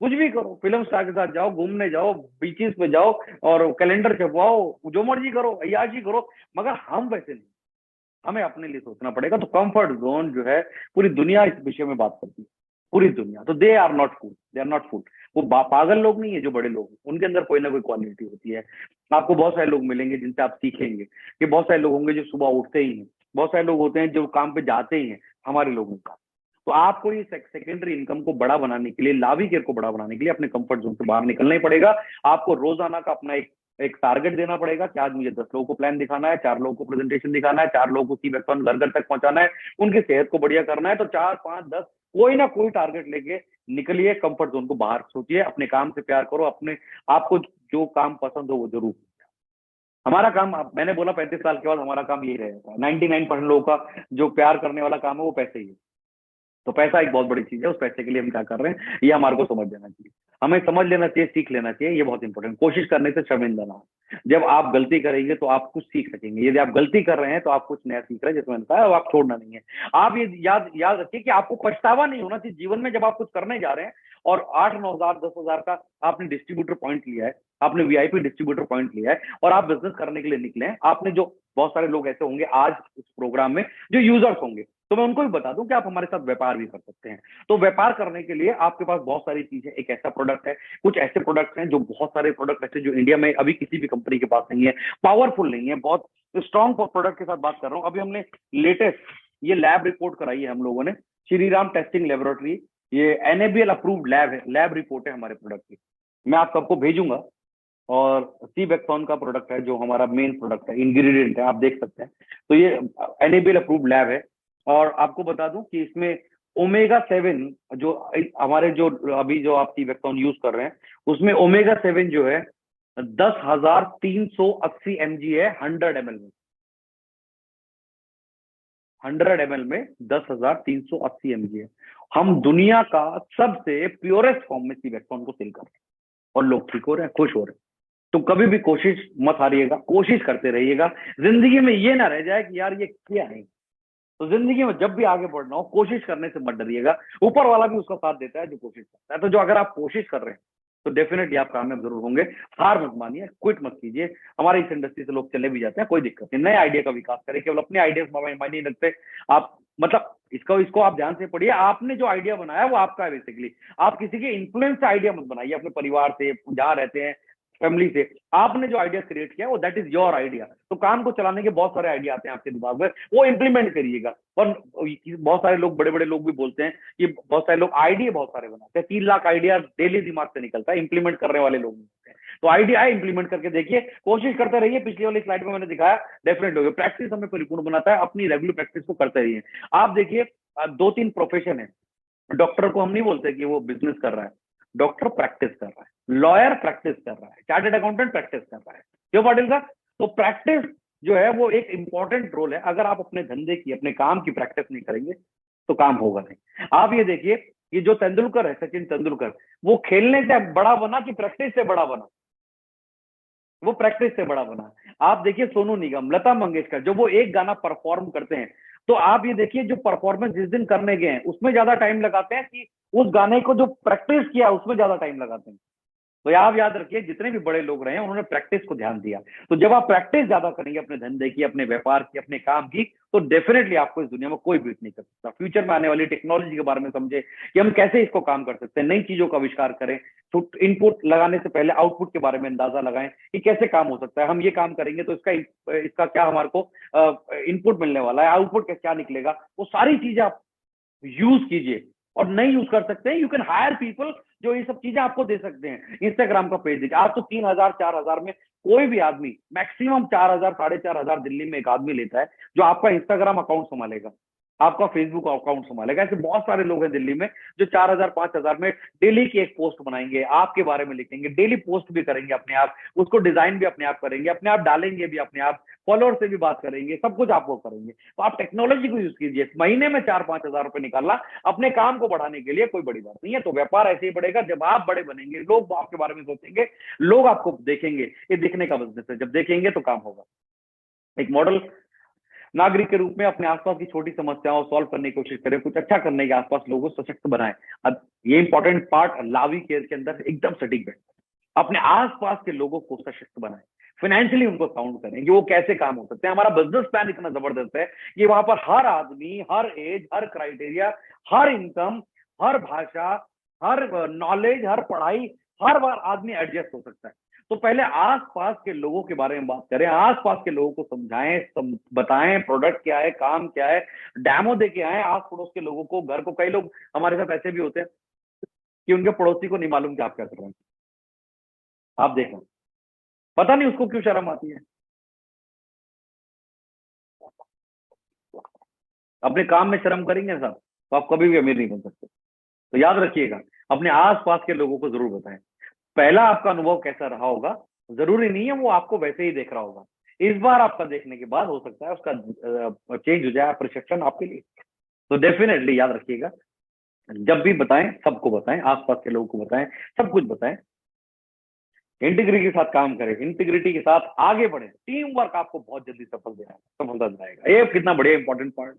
कुछ भी करो, फिल्म स्टार के साथ जाओ, घूमने जाओ, बीचेस पे जाओ और कैलेंडर छपवाओ, जो मर्जी करो, अय्याशी करो। मगर हम वैसे नहीं, हमें अपने लिए सोचना पड़ेगा। तो कंफर्ट जोन जो है, पूरी दुनिया इस विषय में बात करती है, पूरी दुनिया। तो they are not fool, they are not fool. वो पागल लोग नहीं है जो बड़े लोग हैं, उनके अंदर कोई ना कोई क्वालिटी होती है। आपको बहुत सारे लोग मिलेंगे जिनसे आप सीखेंगे कि बहुत सारे लोग होंगे जो सुबह उठते ही हैं, बहुत सारे लोग होते हैं जो काम पे जाते ही हैं, हमारे लोगों का। तो आपको ये सेकेंडरी इनकम को बड़ा बनाने के लिए, लावी केयर को बड़ा बनाने के लिए अपने कंफर्ट जोन से बाहर निकलना ही पड़ेगा। आपको रोजाना का अपना एक एक टारगेट देना पड़ेगा कि आज मुझे 10 लोगों को प्लान दिखाना है, 4 लोगों को प्रेजेंटेशन दिखाना है, 4 लोगों को की बैकऑन घर घर तक पहुंचाना है, उनकी सेहत को बढ़िया करना है। तो 4, 5, 10 कोई ना कोई टारगेट लेके निकलिए, कंफर्ट जोन को बाहर सोचिए, अपने काम से प्यार करो, अपने आपको जो काम पसंद हो वो जरूर। हमारा काम, मैंने बोला 35 साल के बाद हमारा काम यही रहेगा। 99% लोगों का जो प्यार करने वाला काम है वो पैसे ही है। तो पैसा एक बहुत बड़ी चीज है। उस पैसे के लिए हम क्या कर रहे हैं ये हमारे को समझ लेना चाहिए, हमें समझ लेना चाहिए, सीख लेना चाहिए। ये बहुत इंपॉर्टेंट। कोशिश करने से शर्मिंदा ना हो। जब आप गलती करेंगे तो आप कुछ सीख सकेंगे। यदि आप गलती कर रहे हैं तो आप कुछ नया सीख रहे हैं, जिसमें बताया, और आप छोड़ना नहीं है। आप ये याद याद रखिए कि आपको पछतावा नहीं होना चाहिए जीवन में। जब आप कुछ करने जा रहे हैं और 8, 9 हजार, 10 हजार का आपने डिस्ट्रीब्यूटर पॉइंट लिया है, आपने वीआईपी डिस्ट्रीब्यूटर पॉइंट लिया है और आप बिजनेस करने के लिए निकले हैं। आपने जो बहुत सारे लोग ऐसे होंगे आज इस प्रोग्राम में जो यूजर्स होंगे, तो मैं उनको भी बता दूं कि आप हमारे साथ व्यापार भी कर सकते हैं। तो व्यापार करने के लिए आपके पास बहुत सारी चीजें, एक ऐसा प्रोडक्ट है, कुछ ऐसे प्रोडक्ट्स हैं जो बहुत सारे प्रोडक्ट ऐसे जो इंडिया में अभी किसी भी कंपनी के पास नहीं है, पावरफुल नहीं है, बहुत स्ट्रॉन्ग प्रोडक्ट के साथ बात कर रहा हूँ। अभी हमने लेटेस्ट ये लैब रिपोर्ट कराई है हम लोगों ने, श्री राम टेस्टिंग लेबोरेटरी, ये एनएबीएल अप्रूव्ड लैब है, लैब रिपोर्ट है हमारे प्रोडक्ट की, मैं आप सबको भेजूंगा। और सी बैक्सॉन का प्रोडक्ट है जो हमारा मेन प्रोडक्ट है, इंग्रेडिएंट है, आप देख सकते हैं। तो ये एनएबीएल अप्रूव्ड लैब है। और आपको बता दूं कि इसमें ओमेगा 7 जो हमारे जो अभी जो आप सी बैक्सॉन यूज कर रहे हैं, उसमें ओमेगा 7 जो है 10,380 mg है 100 ml में, 100 ml में 10,380 mg है। हम दुनिया का सबसे प्योरेस्ट फॉर्म में सी बैक्सॉन को सेल कर रहे हैं और लोग ठीक हो रहे हैं, खुश हो रहे हैं। तो कभी भी कोशिश मत हारिएगा, कोशिश करते रहिएगा। जिंदगी में ये ना रह जाए कि यार ये क्या है। तो जिंदगी में जब भी आगे बढ़ना हो, कोशिश करने से मत डरिएगा। ऊपर वाला भी उसका साथ देता है जो कोशिश करता है। तो जो अगर आप कोशिश कर रहे हैं तो डेफिनेटली आप कामयाब जरूर होंगे। हार मत मानिए, क्विट मत कीजिए। हमारे इस इंडस्ट्री से लोग चले भी जाते हैं, कोई दिक्कत नहीं। नए आइडिया का विकास करें, केवल अपने आइडियाज मायने नहीं रखते। आप मतलब इसको आप ध्यान से पढ़िए। आपने जो आइडिया बनाया वो आपका है बेसिकली। आप किसी के इन्फ्लुएंस से आइडिया मत बनाइए, अपने परिवार से, जहां रहते हैं, फैमिली से। आपने जो आइडिया क्रिएट किया वो दैट इज योर आइडिया। तो काम को चलाने के बहुत सारे आइडिया आते हैं आपके दिमाग में, वो इंप्लीमेंट करिएगा। और बहुत सारे लोग, बड़े बड़े लोग भी बोलते हैं कि बहुत सारे लोग आइडिया बहुत सारे बनाते हैं, 3 लाख आइडिया डेली दिमाग से निकलता है, इंप्लीमेंट करने वाले लोग नहीं हैं। तो आइडिया है, इंप्लीमेंट करके देखिए, कोशिश करते रहिए। पिछली वाली स्लाइड में मैंने दिखाया, डेफिनेट होगा। प्रैक्टिस हमें परिपूर्ण बनाता है, अपनी रेगुलर प्रैक्टिस को करते रहिए। आप देखिए 2-3 प्रोफेशन है। डॉक्टर को हम नहीं बोलते कि वो बिजनेस कर रहा है, डॉक्टर प्रैक्टिस कर रहा है, लॉयर प्रैक्टिस कर रहा है, चार्टर्ड अकाउंटेंट प्रैक्टिस कर रहा है। क्यों पाटिल साहब? तो प्रैक्टिस जो है वो एक इंपॉर्टेंट रोल है। अगर आप अपने धंधे की, अपने काम की प्रैक्टिस नहीं करेंगे तो काम होगा नहीं। आप ये देखिए कि जो तेंदुलकर है, सचिन तेंदुलकर, वो खेलने से बड़ा बना कि प्रैक्टिस से बड़ा बना? वो प्रैक्टिस से बड़ा बना। आप देखिए सोनू निगम, लता मंगेशकर, जो वो एक गाना परफॉर्म करते हैं, तो आप ये देखिए जो परफॉर्मेंस जिस दिन करने गए हैं उसमें ज्यादा टाइम लगाते हैं कि उस गाने को जो प्रैक्टिस किया उसमें ज्यादा टाइम लगाते हैं। तो आप याद रखिए, जितने भी बड़े लोग रहे हैं उन्होंने प्रैक्टिस को ध्यान दिया। तो जब आप प्रैक्टिस ज्यादा करेंगे अपने धंधे की, अपने व्यापार की, अपने काम की, तो डेफिनेटली आपको इस दुनिया में कोई बीट नहीं कर सकता। फ्यूचर में आने वाली टेक्नोलॉजी के बारे में समझे कि हम कैसे इसको काम कर सकते हैं, नई चीजों का आविष्कार करें। तो इनपुट लगाने से पहले आउटपुट के बारे में अंदाजा लगाएं कि कैसे काम हो सकता है। हम ये काम करेंगे तो इसका क्या हमारे को इनपुट मिलने वाला है, आउटपुट क्या निकलेगा, वो सारी चीजें आप यूज कीजिए। और नहीं यूज कर सकते हैं, यू कैन हायर पीपल जो ये सब चीजें आपको दे सकते हैं। इंस्टाग्राम का पेज देखिए, आज तो 3,000-4,000 में कोई भी आदमी मैक्सिमम 4,000 4,500 दिल्ली में एक आदमी लेता है जो आपका इंस्टाग्राम अकाउंट संभालेगा, आपका फेसबुक अकाउंट संभालेगा। ऐसे बहुत सारे लोग हैं दिल्ली में जो 4,000-5,000 में डेली की एक पोस्ट बनाएंगे, आपके बारे में लिखेंगे, डेली पोस्ट भी करेंगे अपने आप, उसको डिजाइन भी अपने आप करेंगे, अपने आप डालेंगे भी अपने आप, फॉलोअर से भी बात करेंगे, सब कुछ आपको करेंगे। तो आप टेक्नोलॉजी को यूज कीजिए। महीने में 4-5 हजार रुपए निकालना अपने काम को बढ़ाने के लिए कोई बड़ी बात नहीं है। तो व्यापार ऐसे ही बढ़ेगा जब आप बड़े बनेंगे, लोग आपके बारे में सोचेंगे, लोग आपको देखेंगे। ये दिखने का बिजनेस है, जब देखेंगे तो काम होगा। एक मॉडल नागरिक के रूप में अपने आसपास की छोटी समस्याओं को सॉल्व करने की कोशिश करें, कुछ अच्छा करने के आसपास लोगों को सशक्त बनाएं। अब ये इंपॉर्टेंट पार्ट लावी केयर के अंदर एकदम सटीक बैठता है। अपने आसपास के लोगों को सशक्त बनाएं, फाइनेंशियली उनको साउंड करें कि वो कैसे काम हो सकते हैं। हमारा बिजनेस प्लान इतना जबरदस्त है कि वहां पर हर आदमी, हर एज, हर क्राइटेरिया, हर इनकम, हर भाषा, हर नॉलेज, हर पढ़ाई, हर बार आदमी एडजस्ट हो सकता है। तो पहले आसपास के लोगों के बारे में बात करें, आसपास के लोगों को समझाएं, बताएं प्रोडक्ट क्या है, काम क्या है, डेमो दे के आए आस पड़ोस के लोगों को, घर को। कई लोग हमारे साथ ऐसे भी होते हैं कि उनके पड़ोसी को नहीं मालूम कि आप क्या कर रहे हैं। आप देखें, पता नहीं उसको क्यों शर्म आती है। अपने काम में शर्म करेंगे ना साहब, तो आप कभी भी अमीर नहीं बन सकते। तो याद रखिएगा, अपने आसपास के लोगों को जरूर बताएं। पहला आपका अनुभव कैसा रहा होगा, जरूरी नहीं है वो आपको वैसे ही देख रहा होगा। इस बार आपका देखने के बाद हो सकता है उसका चेंज हो जाए परसेप्शन आपके लिए। तो डेफिनेटली याद रखिएगा, जब भी बताएं सबको बताएं, आसपास के लोगों को बताएं, सब कुछ बताएं। इंटीग्रिटी के साथ काम करें, इंटीग्रिटी के साथ आगे बढ़े। टीम वर्क आपको बहुत जल्दी सफलता दिलाएगा। ये कितना बढ़िया इंपॉर्टेंट पॉइंट।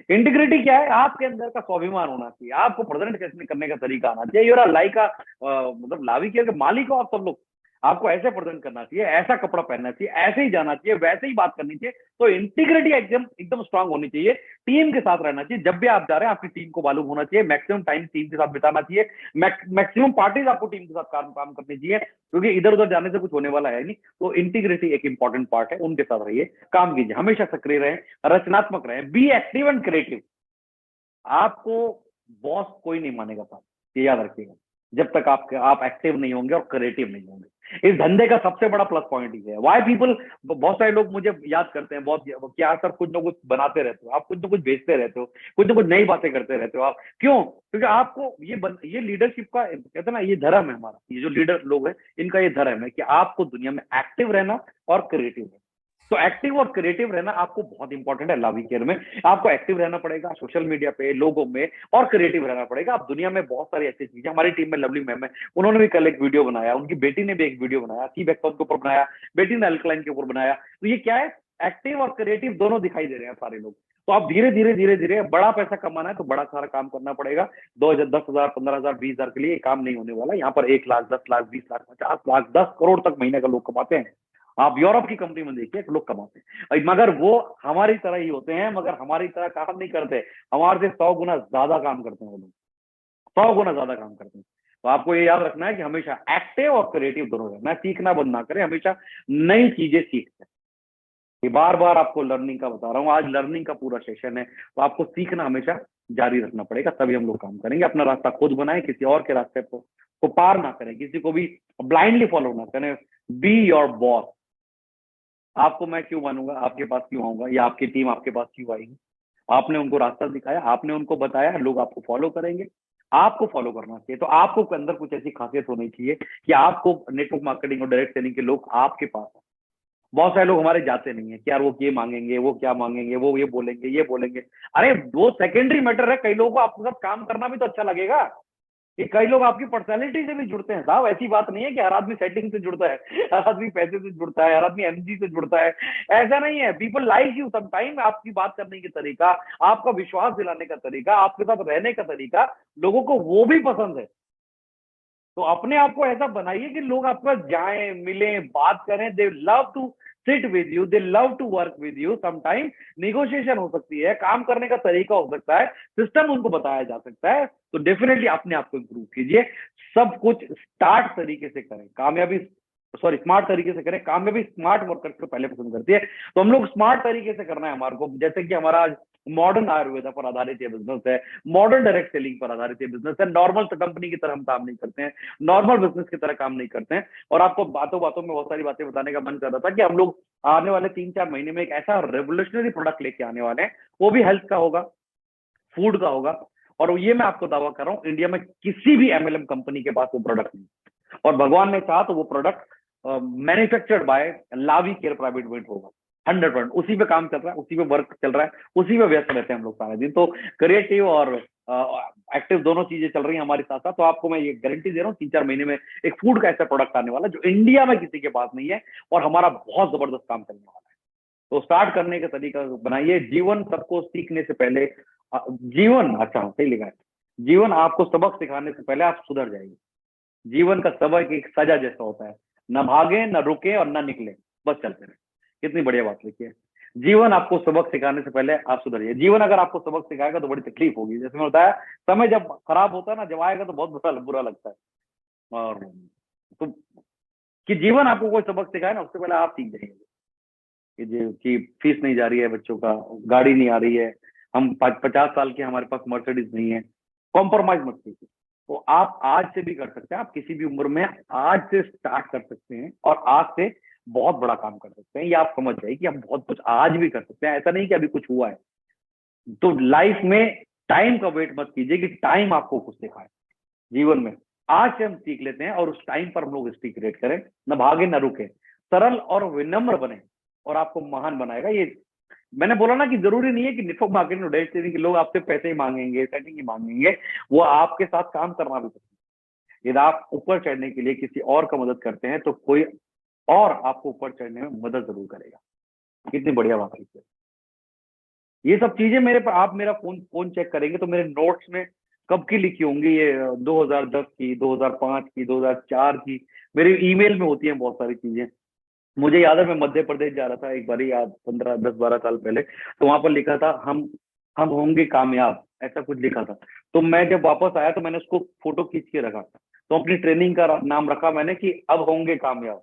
इंटीग्रिटी क्या है? आपके अंदर का स्वाभिमान होना चाहिए, आपको प्रेजेंट करने का तरीका आना चाहिए। लाइक मतलब लावी केयर के मालिक हो आप सब लोग। आपको ऐसे प्रेजेंट करना चाहिए, ऐसा कपड़ा पहनना चाहिए, ऐसे ही जाना चाहिए, वैसे ही बात करनी चाहिए। तो इंटीग्रिटी एकदम एकदम स्ट्रांग होनी चाहिए, टीम के साथ रहना चाहिए। जब भी आप जा रहे हैं आपकी टीम को मालूम होना चाहिए, मैक्सिमम टाइम टीम के साथ बिताना चाहिए, मैक्सिमम पार्टीज आपको टीम के साथ काम करनी चाहिए, क्योंकि इधर उधर जाने से कुछ होने वाला है नहीं। तो इंटीग्रिटी एक इंपॉर्टेंट पार्ट है, उनके साथ रहिए, काम कीजिए, हमेशा सक्रिय रहें, रचनात्मक रहें, बी एक्टिव एंड क्रिएटिव। आपको बॉस कोई नहीं मानेगा साहब, ये याद रखिएगा, जब तक आप एक्टिव नहीं होंगे और क्रिएटिव नहीं होंगे। इस धंधे का सबसे बड़ा प्लस पॉइंट ही है। वाई पीपल, बहुत सारे लोग मुझे याद करते हैं बहुत, क्या सर कुछ ना कुछ बनाते रहते हो आप, कुछ ना कुछ बेचते रहते हो, कुछ ना कुछ नई बातें करते रहते हो आप, क्यों? क्योंकि आपको ये लीडरशिप का कहते हैं ना, ये धर्म है हमारा, ये जो लीडर लोग हैं इनका ये धर्म है कि आपको दुनिया में एक्टिव रहना और क्रिएटिव रहना। तो एक्टिव और क्रिएटिव रहना आपको बहुत इंपॉर्टेंट है लावी केयर में। आपको एक्टिव रहना पड़ेगा सोशल मीडिया पे, लोगों में, और क्रिएटिव रहना पड़ेगा। आप दुनिया में बहुत सारी ऐसी चीजें, हमारी टीम में लवली मैम है, उन्होंने भी कल एक वीडियो बनाया, उनकी बेटी ने भी एक वीडियो बनाया, सी बैकटॉन के ऊपर बनाया, बेटी ने अल्कलाइन के ऊपर बनाया। तो ये क्या है, एक्टिव और क्रिएटिव दोनों दिखाई दे रहे हैं सारे लोग। तो आप धीरे धीरे धीरे धीरे, बड़ा पैसा कमाना है तो बड़ा सारा काम करना पड़ेगा। 2,000, 10,000, 15,000, 20,000 के लिए काम नहीं होने वाला। यहाँ पर 1 लाख, 10 लाख, 20 लाख, 50 लाख, 10 करोड़ तक महीने का लोग कमाते हैं। आप यूरोप की कंपनी में देखिए, लोग कमाते हैं, मगर वो हमारी तरह ही होते हैं, मगर हमारी तरह काम नहीं करते, हमारे से 100 गुना ज्यादा काम करते हैं वो लोग, 100 गुना ज्यादा काम करते हैं। तो आपको ये याद रखना है कि हमेशा एक्टिव और क्रिएटिव दोनों रहना, सीखना बंद ना करें, हमेशा नई चीजें सीखते हैं। ये बार बार आपको लर्निंग का बता रहा हूँ, आज लर्निंग का पूरा सेशन है, तो आपको सीखना हमेशा जारी रखना पड़ेगा, तभी हम लोग काम करेंगे। अपना रास्ता खुद बनाएं, किसी और के रास्ते को पार ना करें, किसी को भी ब्लाइंडली फॉलो ना करें। Be your boss. आपको मैं क्यों मानूंगा, आपके पास क्यों आऊंगा, या आपकी टीम आपके पास क्यों आएगी? आपने उनको रास्ता दिखाया, आपने उनको बताया, लोग आपको फॉलो करेंगे। आपको फॉलो करना चाहिए, तो आपको अंदर कुछ ऐसी खासियत होनी चाहिए कि आपको नेटवर्क मार्केटिंग और डायरेक्ट सेलिंग के लोग आपके पास हैं। बहुत सारे लोग हमारे जाते नहीं है कि यार वो ये मांगेंगे, वो क्या मांगेंगे, वो ये बोलेंगे, ये बोलेंगे। अरे वो सेकेंडरी मैटर है, कई लोगों को आपके साथ काम करना भी तो अच्छा लगेगा। कि कई लोग आपकी पर्सनैलिटी से भी जुड़ते हैं साहब, ऐसी बात नहीं है कि हर आदमी सेटिंग से जुड़ता है, हर आदमी पैसे से जुड़ता है, हर आदमी एमजी से जुड़ता है, ऐसा नहीं है। पीपल लाइक यू समटाइम, आपकी बात करने का तरीका, आपका विश्वास दिलाने का तरीका, आपके साथ रहने का तरीका, लोगों को वो भी पसंद है। तो अपने आप को ऐसा बनाइए कि लोग आपके पास जाएं, मिलें, बात करें, they love to sit with you, they love to work with you. Sometime negotiation हो सकती है, काम करने का तरीका हो सकता है, सिस्टम उनको बताया जा सकता है। तो डेफिनेटली अपने आप को इंप्रूव कीजिए। सब कुछ स्टार्ट तरीके से करें, कामयाबी स्मार्ट तरीके से करें। कामयाबी स्मार्ट वर्कर्स को पहले पसंद करती है, तो हम लोग स्मार्ट तरीके से करना है हमारे को। जैसे कि हमारा मॉडर्न आयुर्वेदा पर आधारित ये बिजनेस है, मॉडर्न डायरेक्ट सेलिंग पर आधारित ये बिजनेस है। नॉर्मल कंपनी की तरह हम काम नहीं करते हैं, नॉर्मल बिजनेस की तरह काम नहीं करते हैं। और आपको बातों बातों में बहुत सारी बातें बताने का मन कर रहा था कि हम लोग आने वाले 3-4 महीने में एक ऐसा रेवोल्यूशनरी प्रोडक्ट लेके आने वाले हैं, वो भी हेल्थ का होगा, फूड का होगा। और ये मैं आपको दावा कर रहा हूँ, इंडिया में किसी भी एमएलएम कंपनी के पास वो प्रोडक्ट नहीं, और भगवान ने चाहा तो वो प्रोडक्ट मैन्युफैक्चर्ड बाय लावी केयर प्राइवेट लिमिटेड होगा। 100%। उसी पे काम चल रहा है, उसी पे वर्क चल रहा है, उसी पे व्यस्त रहते हैं हम लोग सारा दिन। तो क्रिएटिव और एक्टिव दोनों चीजें चल रही हैं हमारे साथ साथ। तो आपको मैं ये गारंटी दे रहा हूँ, 3-4 महीने में एक फूड का ऐसा प्रोडक्ट आने वाला जो इंडिया में किसी के पास नहीं है, और हमारा बहुत जबरदस्त काम करने वाला है। तो स्टार्ट करने का तरीका बनाइए। जीवन सबको सीखने से पहले जीवन, अच्छा सही लिखा है, जीवन आपको सबक सिखाने से पहले आप सुधर जाएंगे। जीवन का सबक एक सजा जैसा होता है, न भागे, न रुके और न निकले, बस चलते रहे। कितनी बढ़िया बात लिखी है। जीवन आपको सबक सिखाने से पहले आप सुधरिए। जीवन अगर आपको सबक सिखाएगा तो बड़ी तकलीफ होगी। जैसे मैं बताया, समय जब खराब होता है ना, जब आएगा तो बहुत बुरा लगता है। और तो कि जीवन आपको कोई सबक सिखाए ना, उससे पहले आप सीख जाएंगे कि फीस नहीं जा रही है बच्चों का, गाड़ी नहीं आ रही है, हम 50 साल के, हमारे पास मर्सिडीज नहीं है। कॉम्प्रोमाइज मत कीजिए। तो आप आज से भी कर सकते हैं, आप किसी भी उम्र में आज से स्टार्ट कर सकते हैं, और आज से बहुत बड़ा काम कर सकते हैं। ये आप समझ जाइए कि हम बहुत कुछ आज भी कर सकते हैं, ऐसा नहीं कि अभी कुछ हुआ है। तो लाइफ में टाइम का वेट मत कीजिए कि टाइम आपको कुछ सिखाए। जीवन में आज से हम सीख लेते हैं, और उस टाइम पर हम लोग हिस्ट्री क्रिएट करें, न भागे न रुके, सरल और विनम्र बने, और आपको महान बनाएगा। ये मैंने बोला ना कि जरूरी नहीं है कि नेटवर्क मार्केटिंग और डायरेक्ट सेलिंग के लोग आपसे पैसे ही मांगेंगे, सेटिंग ही मांगेंगे, वो आपके साथ काम करना भी पसंद है। यदि आप ऊपर चढ़ने के लिए किसी और का मदद करते हैं, तो कोई और आपको ऊपर चढ़ने में मदद जरूर करेगा। कितनी बढ़िया बात है। ये सब चीजें मेरे पर, आप मेरा फोन चेक करेंगे तो मेरे नोट्स में कब की लिखी होंगी ये, 2010 की, 2005 की, 2004 की। मेरी ईमेल में होती हैं बहुत सारी चीजें। मुझे याद है मैं मध्य प्रदेश जा रहा था एक बार, याद 15 10 12 साल पहले, तो वहां पर लिखा था हम होंगे कामयाब, ऐसा कुछ लिखा था। तो मैं जब वापस आया तो मैंने उसको फोटो खींच के रखा। तो अपनी ट्रेनिंग का नाम रखा मैंने कि अब होंगे कामयाब।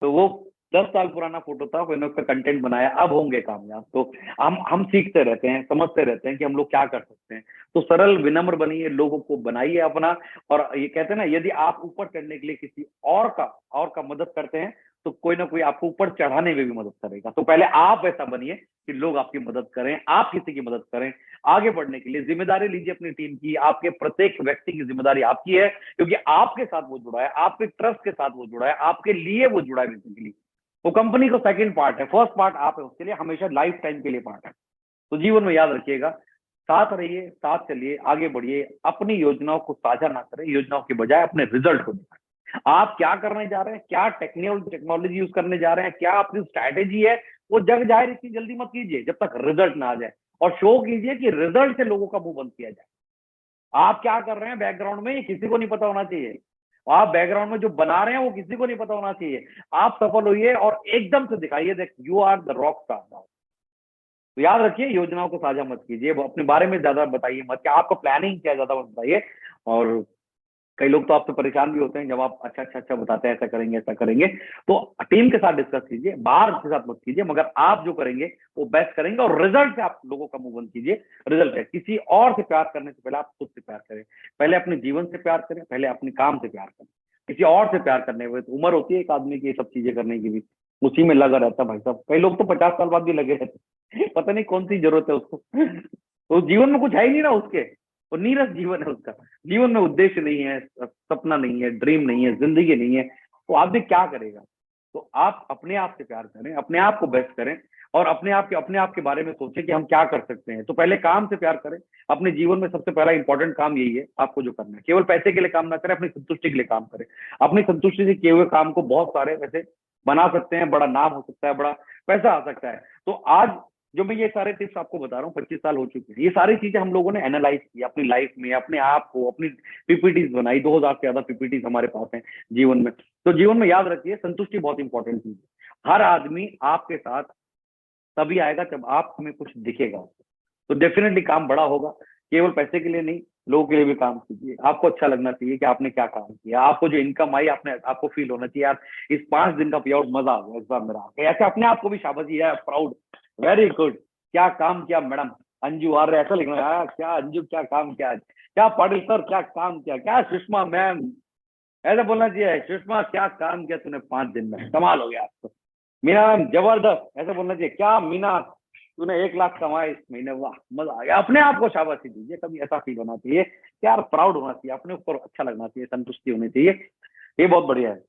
तो वो 10 साल पुराना फोटो था, मैंने उसका कंटेंट बनाया, अब होंगे कामयाब। तो हम सीखते रहते हैं, समझते रहते हैं कि हम लोग क्या कर सकते हैं। तो सरल विनम्र बनिए, लोगों को बनाइए अपना। और ये कहते हैं ना, यदि आप ऊपर चढ़ने के लिए किसी और का मदद करते हैं, तो कोई ना कोई आपको ऊपर चढ़ाने में भी मदद करेगा। तो पहले आप ऐसा बनिए कि लोग आपकी मदद करें, आप किसी की मदद करें। आगे बढ़ने के लिए जिम्मेदारी लीजिए अपनी टीम की, आपके प्रत्येक व्यक्ति की जिम्मेदारी आपकी है, क्योंकि आपके साथ वो जुड़ा है, आपके ट्रस्ट के साथ वो जुड़ा है, आपके लिए वो जुड़ा है बेसिकली। वो कंपनी का सेकंड पार्ट है, फर्स्ट पार्ट आप है उसके लिए, हमेशा लाइफ टाइम के लिए पार्ट है। तो जीवन में याद रखिएगा, साथ रहिए, साथ चलिए, आगे बढ़िए। अपनी योजनाओं को साझा ना करें, योजनाओं के बजाय अपने रिजल्ट को दिखाएं। आप क्या करने जा रहे हैं, क्या टेक्नोलॉजी यूज करने जा रहे हैं, क्या आपकी स्ट्रैटेजी है, वो जग जाहिर इतनी जल्दी मत कीजिए जब तक रिजल्ट ना आ जाए। और शो कीजिए कि रिजल्ट से लोगों का मुंह बंद किया जाए। आप क्या कर रहे हैं बैकग्राउंड में, ये किसी को नहीं पता होना चाहिए। आप बैकग्राउंड में जो बना रहे हैं वो किसी को नहीं पता होना चाहिए। आप सफल होइए और एकदम से दिखाइए that you are the rock star. तो याद रखिए, योजनाओं को साझा मत कीजिए, वो अपने बारे में ज्यादा बताइए मत, कि आपका प्लानिंग क्या है, ज्यादा मत बताइए। और कई लोग तो आपसे परेशान भी होते हैं जब आप अच्छा बताते हैं, ऐसा करेंगे ऐसा करेंगे। तो टीम के साथ डिस्कस कीजिए, बाहर के साथ मत कीजिए, मगर आप जो करेंगे वो बेस्ट करेंगे। और रिजल्ट से आप लोगों का मुंह बंद कीजिए। रिजल्ट है, किसी और से प्यार करने से पहले आप खुद से प्यार करें। पहले अपने जीवन से प्यार करें, पहले अपने काम से प्यार करें। किसी और से प्यार करने में तो उम्र होती है एक आदमी की ये सब चीजें करने की भी, उसी में लगा रहता है भाई साहब। कई लोग तो 50 साल बाद भी लगे रहते हैं, पता नहीं कौन सी जरूरत है उसको। तो जीवन में कुछ है ही नहीं ना उसके, वो नीरस जीवन है उसका। जीवन में उद्देश्य नहीं है, सपना नहीं है, ड्रीम नहीं है, जिंदगी नहीं है, तो आदमी क्या करेगा। तो आप अपने आप से प्यार करें, अपने आप को बेस्ट करें। और अपने आप के बारे में सोचें कि हम क्या कर सकते हैं। तो पहले काम से प्यार करें। अपने जीवन में सबसे पहला इंपॉर्टेंट काम यही है आपको जो करना है। केवल पैसे के लिए काम ना करें, अपनी संतुष्टि के लिए काम करें। अपनी संतुष्टि से किए हुए काम को बहुत सारे वैसे बना सकते हैं, बड़ा नाम हो सकता है, बड़ा पैसा आ सकता है। तो आज जो मैं ये सारे टिप्स आपको बता रहा हूँ, 25 साल हो चुके हैं, ये सारी चीजें हम लोगों ने एनालाइज की अपनी लाइफ में, अपने आप को, अपनी पीपीटीज बनाई। 2000 से ज्यादा पीपीटीज हमारे पास हैं जीवन में। तो जीवन में याद रखिए, संतुष्टि बहुत इंपॉर्टेंट चीज है। हर आदमी आपके साथ तभी आएगा जब आप हमें कुछ दिखेगा। तो डेफिनेटली काम बड़ा होगा। केवल पैसे के लिए नहीं, लोगों के लिए भी काम कीजिए। आपको अच्छा लगना चाहिए कि आपने क्या काम किया। आपको जो इनकम आई, आपने आपको फील होना चाहिए यार, इस 5 दिन का पे आउट मजा आ गया इस बार मेरा। ऐसे अपने आप को भी शाबाशी है, प्राउड, वेरी गुड, क्या काम किया मैडम अंजू। आ रहे ऐसा लिखना यार, क्या अंजू क्या काम किया आज, क्या पाटिल सर क्या काम किया, क्या सुषमा मैम, ऐसा बोलना चाहिए, सुषमा क्या काम किया तूने 5 दिन में, कमाल हो गया आज तो। मीना मैम जबरदस्त, ऐसा बोलना चाहिए, क्या मीना तूने 1 लाख कमाए इस महीने, वाह मजा आ गया। अपने आप को शाबाशी दीजिए, कभी ऐसा फील होना चाहिए कि यार प्राउड होना चाहिए, अपने ऊपर अच्छा लगना चाहिए, संतुष्टि होनी चाहिए। ये बहुत बढ़िया है।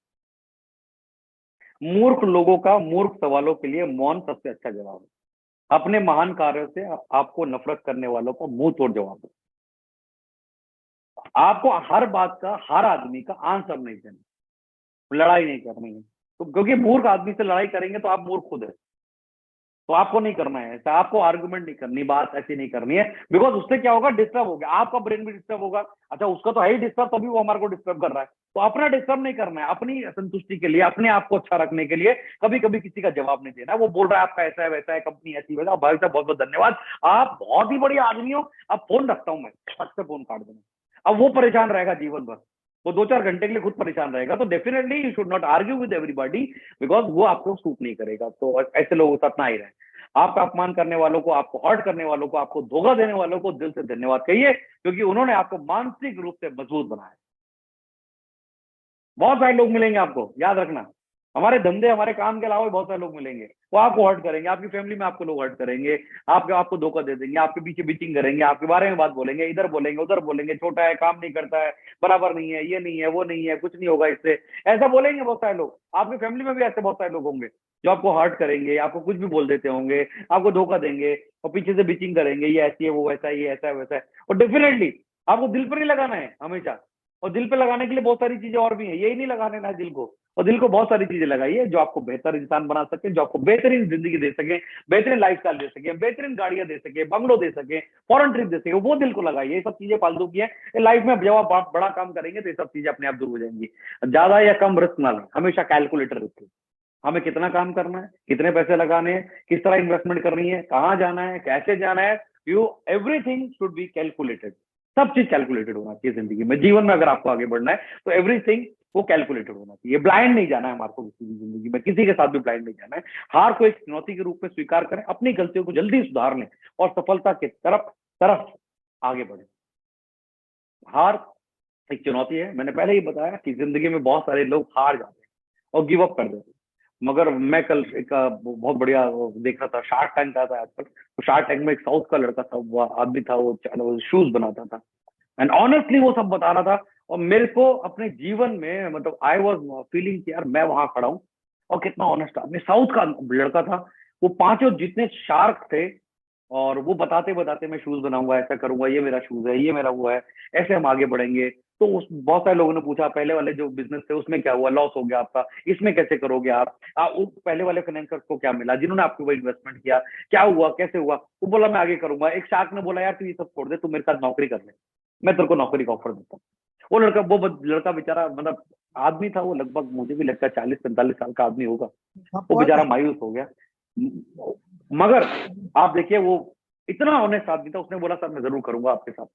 मूर्ख लोगों का मूर्ख सवालों के लिए मौन सबसे अच्छा जवाब है। अपने महान कार्यों से आपको नफरत करने वालों को मुंह तोड़ जवाब दो। आपको हर बात का, हर आदमी का आंसर नहीं देना, लड़ाई नहीं करनी है। तो क्योंकि मूर्ख आदमी से लड़ाई करेंगे तो आप मूर्ख खुद है। तो आपको नहीं करना है ऐसा, आपको आर्गुमेंट नहीं करनी, बात ऐसी नहीं करनी है। बिकॉज उससे क्या होगा, डिस्टर्ब हो गया, आपका ब्रेन भी डिस्टर्ब होगा। अच्छा उसका तो है ही डिस्टर्ब, तभी वो हमारे को डिस्टर्ब कर रहा है। तो अपना डिस्टर्ब नहीं करना है, अपनी संतुष्टि के लिए, अपने आप को अच्छा रखने के लिए कभी कभी किसी का जवाब नहीं देना। वो बोल रहा है आपका ऐसा है वैसा है, कंपनी ऐसी वैसा, भाई साहब बहुत बहुत धन्यवाद, आप बहुत ही बढ़िया आदमी हो, अब फोन रखता हूं मैं, फट से फोन काट देना। अब वो परेशान रहेगा जीवन भर, वो 2 4 घंटे के लिए खुद परेशान रहेगा। तो definitely you should not argue with everybody, because वो आपको सूट नहीं करेगा। तो ऐसे लोगों के साथ ना ही रहे। आपका अपमान करने वालों को, आपको हर्ट करने वालों को, आपको धोखा देने वालों को दिल से धन्यवाद कहिए, क्योंकि उन्होंने आपको मानसिक रूप से मजबूत बनाया। बहुत सारे लोग मिलेंगे आपको, याद रखना। हमारे धंधे, हमारे काम के अलावा भी बहुत सारे लोग मिलेंगे, वो आपको हर्ट करेंगे, आपकी फैमिली में आपको लोग हर्ट करेंगे, आपको धोखा दे देंगे, आपके पीछे बीचिंग करेंगे, आपके बारे में बात बोलेंगे, इधर बोलेंगे उधर बोलेंगे, छोटा है, काम नहीं करता है, बराबर नहीं है, ये नहीं है, वो नहीं है, कुछ नहीं होगा इससे, ऐसा बोलेंगे बहुत सारे लोग। आपकी फैमिली में भी ऐसे बहुत सारे लोग होंगे जो आपको हर्ट करेंगे, आपको कुछ भी बोल देते होंगे, आपको धोखा देंगे और पीछे से बीचिंग करेंगे, ये ऐसी है, वो वैसा है, ये ऐसा है वैसा है। और डेफिनेटली आपको दिल पर ही लगाना है हमेशा। और दिल पे लगाने के लिए बहुत सारी चीजें और भी हैं, यही नहीं लगाने ना है दिल को। और दिल को बहुत सारी चीजें लगाइए जो आपको बेहतर इंसान बना सके, जो आपको बेहतरीन जिंदगी दे सके, बेहतरीन लाइफस्टाइल दे सके, बेहतरीन गाड़ियां दे सके, बंगलो दे सके, फॉरेन ट्रिप दे सके, वो दिल को लगाइए। ये सब चीजें फालतू की है लाइफ में। जब आप बड़ा काम करेंगे तो ये सब चीजें अपने आप दूर हो जाएंगी। ज्यादा या कम रिस्क ना लें, हमेशा कैलकुलेटर रखिए। हमें कितना काम करना है, कितने पैसे लगाने हैं, किस तरह इन्वेस्टमेंट करनी है, कहाँ जाना है, कैसे जाना है, you everything should be calculated. सब चीज कैलकुलेटेड होना चाहिए जिंदगी में। जीवन में अगर आपको आगे बढ़ना है तो एवरीथिंग वो कैलकुलेटेड होना चाहिए। ब्लाइंड नहीं जाना है हमारे को किसी भी जिंदगी में, किसी के साथ भी ब्लाइंड नहीं जाना है। हार को एक चुनौती के रूप में स्वीकार करें, अपनी गलतियों को जल्दी सुधार लें और सफलता के तरफ तरफ आगे बढ़े। हार एक चुनौती है। मैंने पहले ही बताया कि जिंदगी में बहुत सारे लोग हार जाते हैं और गिव अप कर देते हैं। मगर मैं कल एक बहुत बढ़िया वो देख रहा था, शार्क टैंक आता है आजकल। तो शार्क टैंक में एक साउथ का लड़का था, वो आदमी था, वो शूज बनाता था। एंड ऑनेस्टली वो सब बता रहा था। और मेरे को अपने जीवन में मतलब आई वॉज फीलिंग कि यार मैं वहां खड़ा हूँ और कितना ऑनेस्ट आदमी, साउथ का लड़का था। वो पांचों जितने शार्क थे और वो बताते बताते मैं शूज बनाऊंगा, ऐसा करूंगा, ये मेरा शूज है, ये मेरा वो है, ऐसे हम आगे बढ़ेंगे। तो उस बहुत सारे लोगों ने पूछा पहले वाले जो बिजनेस थे उसमें क्या हुआ, लॉस हो गया आपका, इसमें कैसे करोगे आप, उस पहले वाले फाइनेंसर्स को क्या मिला जिन्होंने आपके ऊपर इन्वेस्टमेंट किया, क्या हुआ, कैसे हुआ। वो बोला मैं आगे करूंगा। एक शार्क ने बोला यार तू ये सब छोड़ दे, तू मेरे साथ नौकरी कर ले, मैं तेरे को नौकरी का ऑफर देता हूँ। वो लड़का बेचारा मतलब आदमी था, वो लगभग मुझे भी लगता है 40-45 साल का आदमी होगा। वो बेचारा मायूस हो गया। मगर आप देखिए वो इतना ऑनेस्ट आदमी था, उसने बोला सर मैं जरूर करूंगा आपके साथ।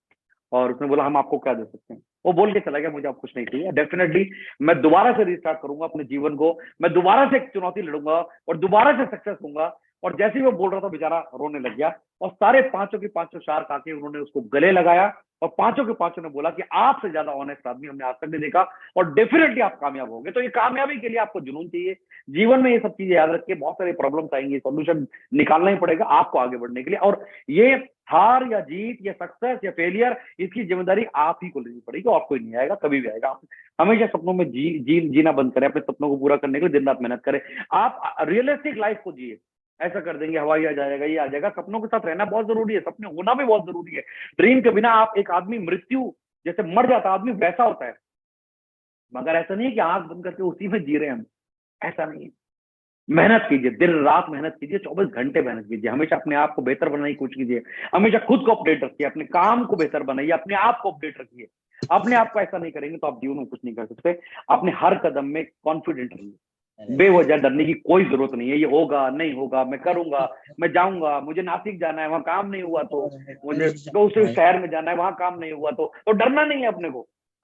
और उसने बोला हम आपको क्या दे सकते हैं। वो बोल के चला गया मुझे आप कुछ नहीं चाहिए, डेफिनेटली मैं दोबारा से रिस्टार्ट करूंगा अपने जीवन को, मैं दोबारा से एक चुनौती लड़ूंगा और दोबारा से सक्सेस होऊंगा। और जैसे ही वो बोल रहा था बेचारा रोने लग गया। और सारे पांचों के पांचों शार्क आके उन्होंने उसको गले लगाया और पांचों के पांचों ने बोला कि आपसे ज्यादा ऑनेस्ट आदमी हमने आज तक नहीं देखा और डेफिनेटली आप कामयाब होंगे। तो ये कामयाबी के लिए आपको जुनून चाहिए। जीवन में ये सब चीजें याद रखिए, बहुत सारे प्रॉब्लम्स आएंगे, सॉल्यूशन निकालना ही पड़ेगा आपको आगे बढ़ने के लिए। और ये हार या जीत या सक्सेस या फेलियर, इसकी जिम्मेदारी आप ही को लेनी पड़ेगी और कोई नहीं आएगा, कभी भी आएगा। आप हमेशा सपनों में जीना बंद करें, अपने सपनों को पूरा करने के लिए दिन रात मेहनत करें। आप रियलिस्टिक लाइफ को जिए। ऐसा कर देंगे हवाई आ जाएगा, ये आ जाएगा, सपनों के साथ रहना बहुत जरूरी है, सपने होना भी बहुत जरूरी है। ड्रीम के बिना आप एक आदमी मृत्यु जैसे मर जाता आदमी वैसा होता है। मगर ऐसा नहीं है कि आंख बंद करके उसी में जी रहे हैं हम, ऐसा नहीं है। मेहनत कीजिए, दिन रात मेहनत कीजिए, 24 घंटे मेहनत कीजिए, हमेशा अपने आप को बेहतर बनाने की कोशिश कीजिए, हमेशा खुद को अपडेट रखिए, अपने काम को बेहतर बनाइए, अपने आप को अपडेट रखिए। अपने आप को ऐसा नहीं करेंगे तो आप जीवन में कुछ नहीं कर सकते। अपने हर कदम में कॉन्फिडेंट रहिए, बेवजह डरने की कोई जरूरत नहीं है। ये होगा नहीं होगा, मैं करूंगा, मैं जाऊंगा, मुझे नासिक जाना है वहां काम नहीं हुआ तो, मुझे दूसरे शहर में जाना है वहां काम नहीं हुआ तो डरना नहीं है।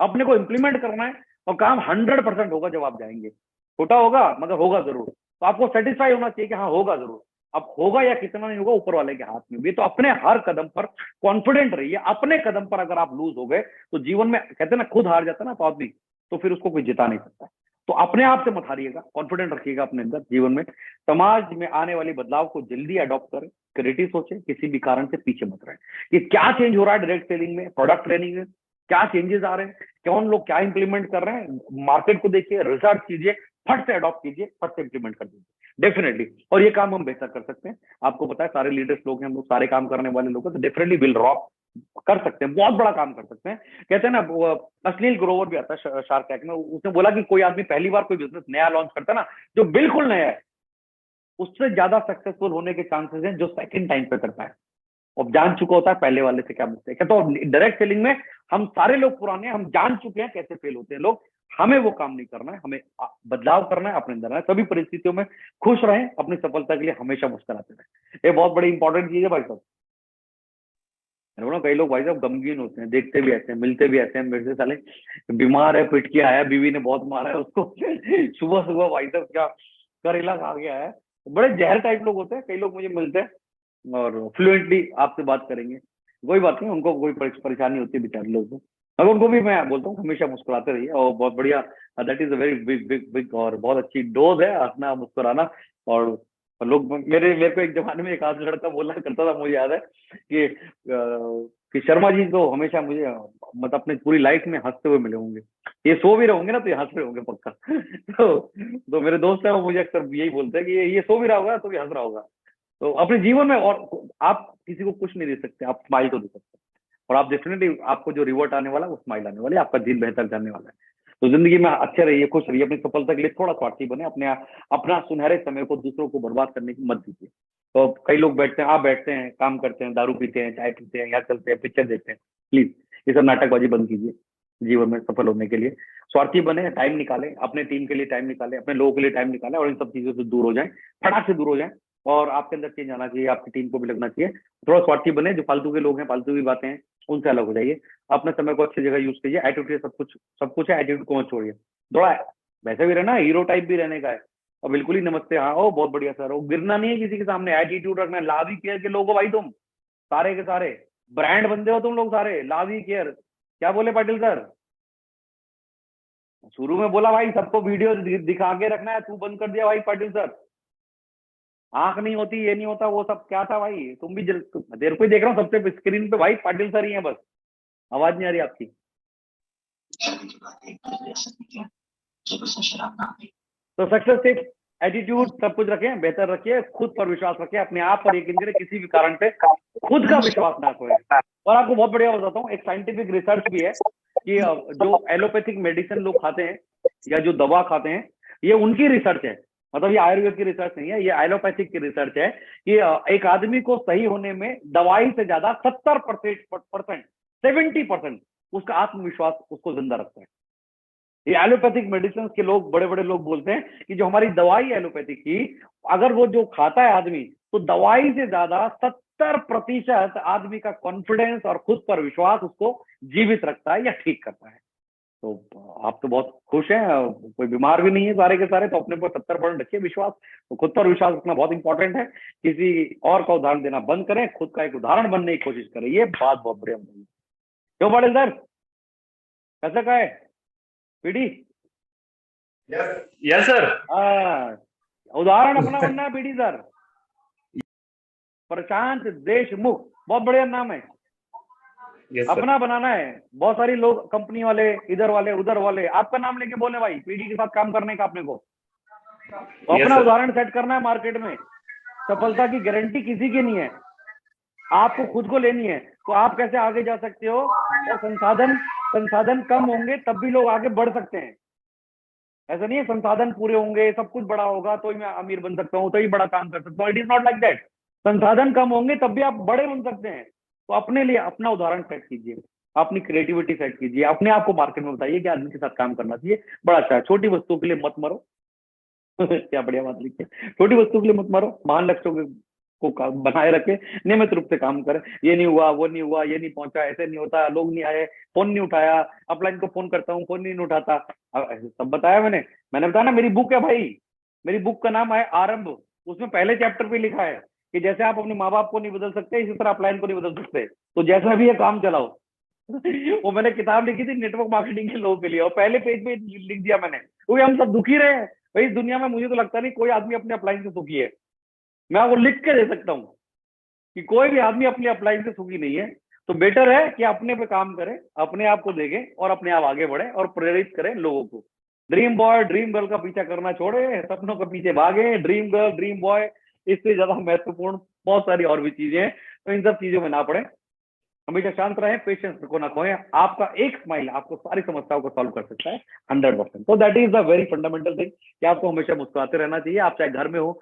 अपने को इम्प्लीमेंट करना है और काम 100% होगा जब आप जाएंगे। छोटा होगा मगर होगा जरूर। तो आपको सेटिस्फाई होना चाहिए कि हाँ होगा जरूर। अब होगा या कितना नहीं होगा ऊपर वाले के हाथ में भी। तो अपने हर कदम पर कॉन्फिडेंट रहिए। अपने कदम पर अगर आप लूज हो गए तो जीवन में कहते हैं ना खुद हार जाता है ना तो आदमी, तो फिर उसको कोई जिता नहीं सकता। तो अपने आप से मत हारिएगा, कॉन्फिडेंट रखिएगा अपने अंदर। जीवन में समाज में आने वाली बदलाव को जल्दी अडॉप्ट करें, क्रिएटिव सोचें, किसी भी कारण से पीछे मत रहें कि क्या चेंज हो रहा है डायरेक्ट सेलिंग में, प्रोडक्ट ट्रेनिंग में क्या चेंजेस आ रहे हैं, कौन लोग क्या इंप्लीमेंट कर रहे हैं। मार्केट को देखिए, रिसर्च कीजिए, फट से अडॉप्ट कीजिए, फट से इंप्लीमेंट कर दीजिए डेफिनेटली। और ये काम हम बेहतर कर सकते हैं। आपको पता है सारे लीडर्स लोग हैं, हम लोग सारे काम करने वाले लोग हैं, तो डेफिनेटली विल रॉक कर सकते हैं, बहुत बड़ा काम कर सकते हैं। कहते हैं ना अश्लील ग्रोवर भी आता है शार्क टैंक में, उसने बोला कि कोई आदमी पहली बार कोई बिजनेस नया लॉन्च करता है ना, जो बिल्कुल नया है, उससे ज्यादा सक्सेसफुल होने के चांसेस हैं जो सेकंड टाइम पे करता है और जान चुका होता है पहले वाले से क्या मिस्टेक है। तो डायरेक्ट सेलिंग में हम सारे लोग पुराने हैं, हम जान चुके हैं कैसे फेल होते हैं लोग। हमें वो काम नहीं करना है, हमें बदलाव करना है, अपने अंदर है। सभी परिस्थितियों में खुश रहें, अपनी सफलता के लिए हमेशा मुस्कुराते रहें। ये बहुत बड़ी इंपॉर्टेंट चीज है भाई साहब। मैंने बोला कई लोग भाई साहब गमगीन होते हैं, देखते भी ऐसे हैं, मिलते भी ऐसे हैं, मेरे से साले बीमार है, पिट के आया, बीवी ने बहुत मारा है उसको सुबह सुबह भाई साहब क्या करेला खा गया है। बड़े जहर टाइप लोग होते हैं कई लोग, मुझे मिलते हैं और फ्लुएंटली आपसे बात करेंगे। कोई बात नहीं, उनको कोई परेशानी होती है बेचारे लोग को, मगर उनको भी मैं बोलता हूँ हमेशा मुस्कुराते रहिए और बहुत बढ़िया। That is a very big big big और बहुत अच्छी डोज है हंसना मुस्कुराना। और लोग मेरे को एक जमाने में एक आध लड़का बोला करता था, मुझे याद है कि शर्मा जी तो हमेशा मुझे मतलब अपनी पूरी लाइफ में हंसते हुए मिले होंगे। ये सो भी रहे होंगे ना तो ये हंस रहे होंगे पक्का तो मेरे दोस्त है वो मुझे अक्सर यही बोलते हैं कि ये सो भी रहा होगा तो भी हंस रहा होगा। तो अपने जीवन में और आप किसी को कुछ नहीं दे सकते, आप स्माइल तो दे सकते हैं। और आप डेफिनेटली, आपको जो रिवॉर्ड आने वाला है वो स्माइल आने वाली है, आपका दिन बेहतर जाने वाला है। तो जिंदगी में अच्छे रहिए, खुश रहिए, अपनी सफलता के लिए थोड़ा स्वार्थी बने, अपना सुनहरे समय को दूसरों को बर्बाद करने की मत दीजिए। तो कई लोग बैठते हैं, आप बैठते हैं, काम करते हैं, दारू पीते हैं, चाय पीते हैं, यहाँ चलते हैं, पिक्चर देखते हैं, प्लीज ये सब नाटकबाजी बंद कीजिए। जीवन में सफल होने के लिए स्वार्थी बने, टाइम निकालें, अपने टीम के लिए टाइम निकालें, अपने लोगों के लिए टाइम निकालें, और इन सब चीजों से दूर हो जाएं, फटाक से दूर हो जाएं। और आपके अंदर चेंज आना चाहिए, आपकी टीम को भी लगना चाहिए। थोड़ा स्वार्थी बने, जो फालतू के लोग हैं, फालतू की बातें हैं, उनसे अलग हो जाइए। अपने समय को अच्छी जगह यूज कीजिए। एटीट्यूड सब कुछ है, एटीट्यूड को मत छोड़िए। थोड़ा वैसे भी रहना, हीरो टाइप भी रहने का है, और बिल्कुल ही नमस्ते हाँ ओ बहुत बढ़िया सर, वो गिरना नहीं है किसी के सामने, एटीट्यूड रखना है। लाभ ही केयर के लोग हो भाई, तुम सारे के सारे ब्रांड बंदे हो तुम लोग सारे। लाभ ही केयर क्या बोले पाटिल सर? शुरू में बोला भाई सबको वीडियो दिखा के रखना है, तू बंद कर दिया भाई पाटिल सर। आंख नहीं होती, ये नहीं होता, वो सब क्या था भाई? तुम भी देर को ही देख रहा हूँ सबसे स्क्रीन पे भाई पाटिल सर ही है बस, आवाज नहीं आ रही आपकी। तो सक्सेस टिप्स, एटीट्यूड सब कुछ रखें, बेहतर रखिए, खुद पर विश्वास रखें, अपने आप पर यकीन करें, किसी भी कारण से खुद का विश्वास ना खोए। और आपको बहुत बढ़िया बताता हूँ, एक साइंटिफिक रिसर्च भी है कि जो एलोपैथिक मेडिसिन लोग खाते हैं या जो दवा खाते हैं, ये उनकी रिसर्च है। मतलब ये आयुर्वेद की रिसर्च नहीं है, ये एलोपैथिक की रिसर्च है कि एक आदमी को सही होने में दवाई से ज्यादा 70%, 70% उसका आत्मविश्वास उसको जिंदा रखता है। ये एलोपैथिक मेडिसिन के लोग, बड़े बड़े लोग बोलते हैं कि जो हमारी दवाई है एलोपैथिक की, अगर वो जो खाता है आदमी, तो दवाई से ज्यादा 70% आदमी का कॉन्फिडेंस और खुद पर विश्वास उसको जीवित रखता है या ठीक करता है। तो आप तो बहुत खुश हैं, कोई बीमार भी नहीं है सारे के सारे, तो अपने पर 70% रखिए विश्वास। तो खुद पर विश्वास रखना बहुत इंपॉर्टेंट है। किसी और का उदाहरण देना बंद करें, खुद का एक उदाहरण बनने की कोशिश करें। ये बात बहुत बढ़िया बताइए, क्यों पाटिल सर? कैसा का है पीडी? Yes sir. उदाहरण अपना बनना है पीडी सर। प्रशांत देशमुख बहुत बढ़िया नाम है, अपना बनाना है। बहुत सारी लोग, कंपनी वाले, इधर वाले, उधर वाले, आपका नाम लेके बोले भाई पीडी के साथ काम करने का अपने को। तो अपना उदाहरण सेट करना है मार्केट में। सफलता की गारंटी किसी की नहीं है, आपको खुद को लेनी है। तो आप कैसे आगे जा सकते हो? और संसाधन कम होंगे तब भी लोग आगे बढ़ सकते हैं। ऐसा नहीं है संसाधन पूरे होंगे, सब कुछ बड़ा होगा तो ही मैं अमीर बन सकता हूँ, तो ही बड़ा काम कर सकता हूँ। It is not like that. संसाधन कम होंगे तब भी आप बड़े बन सकते हैं। तो अपने लिए अपना उदाहरण सेट कीजिए, अपनी क्रिएटिविटी सेट कीजिए, अपने आप को मार्केट में बताइए कि आदमी के साथ काम करना चाहिए, बड़ा अच्छा है। छोटी वस्तुओं के लिए मत मरो। क्या बढ़िया बात लिखी है, छोटी वस्तु के लिए मत मरो, महान लक्ष्यों को बनाए रखे, नियमित रूप से काम करें। ये नहीं हुआ, वो नहीं हुआ, ये नहीं पहुंचा, ऐसे नहीं होता, लोग नहीं आए, फोन नहीं उठाया, अपलाइन को फोन करता हूँ, फोन नहीं उठाता। सब बताया मैंने बताया ना, मेरी बुक है भाई, मेरी बुक का नाम है आरंभ। उसमें पहले चैप्टर पे लिखा है कि जैसे आप अपने माँ बाप को नहीं बदल सकते, इसी तरह अपलाइन को नहीं बदल सकते, तो जैसा भी ये काम चलाओ। वो मैंने किताब लिखी थी नेटवर्क मार्केटिंग के लोगों के लिए, और पहले पेज पे लिख दिया मैंने, क्योंकि हम सब दुखी रहे हैं भाई इस दुनिया में। मुझे तो लगता नहीं कोई आदमी अपने अपलाइन से सुखी है। मैं आपको लिख के दे सकता हूँ कि कोई भी आदमी अपनी अपलाइन से सुखी नहीं है। तो बेटर है कि अपने पे काम करें, अपने आप को देखें, और अपने आप आगे बढ़े और प्रेरित करें लोगों को। ड्रीम बॉय ड्रीम गर्ल का पीछा करना छोड़े, सपनों के पीछे भागे। ड्रीम गर्ल, ड्रीम बॉय, इससे ज्यादा महत्वपूर्ण बहुत सारी और भी चीजें हैं, तो इन सब चीजों में ना पड़े। हमेशा शांत रहें, पेशेंस को ना खोएं। आपका एक स्माइल आपको सारी समस्याओं को सॉल्व कर सकता है 100%। तो that is the very fundamental thing कि आपको हमेशा मुस्कुराते रहना चाहिए। आप चाहे घर में हो,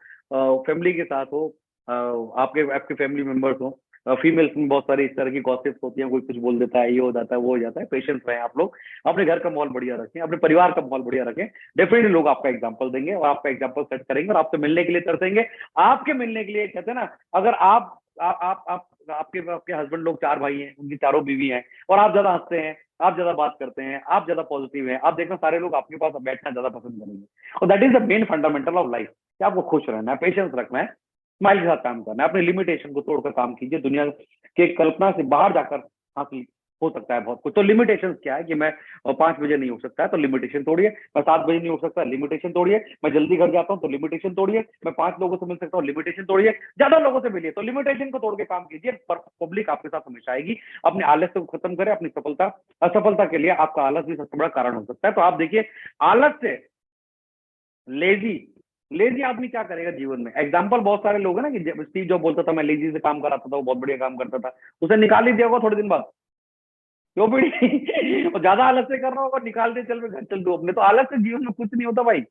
फैमिली के साथ हो, आपके फैमिली मेंबर्स हो, फीमेल्स में बहुत सारी इस तरह की गॉसिप्स होती हैं, कोई कुछ बोल देता है, ये हो जाता है, वो हो जाता है। पेशेंस रहें आप लोग, अपने घर का माहौल बढ़िया रखें, अपने परिवार का माहौल बढ़िया रखें। डेफिनेटली लोग आपका एग्जाम्पल देंगे और आपका एग्जाम्पल सेट करेंगे और आपसे मिलने के लिए तरसेंगे। आपके मिलने के लिए, कहते हैं ना, अगर आपके हस्बैंड लोग 4 भाई हैं, उनकी चारों बीवी हैं, और आप ज्यादा हंसते हैं, आप ज्यादा बात करते हैं, आप ज्यादा पॉजिटिव हैं, आप देखना सारे लोग आपके पास बैठना ज्यादा पसंद करेंगे। और that is the main fundamental of life कि आपको खुश रहना है, पेशेंस रखना है, स्माइल के साथ काम करना है, अपनी लिमिटेशन को तोड़कर काम कीजिए। दुनिया के कल्पना से बाहर जाकर हासिल हो सकता है बहुत कुछ। तो लिमिटेशन क्या है कि मैं 5 बजे नहीं उठ सकता है, तो लिमिटेशन तोड़िए। मैं 7 बजे नहीं उठ सकता, लिमिटेशन तोड़िए। मैं जल्दी घर जाता हूँ, तो लिमिटेशन तोड़िए। मैं 5 लोगों से मिल सकता हूँ, लिमिटेशन तोड़िए। ज्यादा लोगों से मिलिए, तो लिमिटेशन को तोड़ के काम कीजिए। पब्लिक आपके साथ हमेशा आएगी। अपने आलस्य को खत्म करें। अपनी असफलता के लिए आपका आलस भी सबसे बड़ा कारण हो सकता है। तो आप देखिए, आलस से लेजी आदमी क्या करेगा जीवन में? एग्जाम्पल बहुत सारे लोग हैं ना, कि स्टीव जॉब बोलता था मैं लेजी से काम कराता था, वो बहुत बढ़िया काम करता था, उसे निकाल ही दिया होगा थोड़े दिन बाद। क्यों भी नहीं और ज्यादा आलस से कर रहा होगा, निकाल दे, चल मैं घर चल दो अपने, तो आलस से जीवन में कुछ नहीं होता भाई।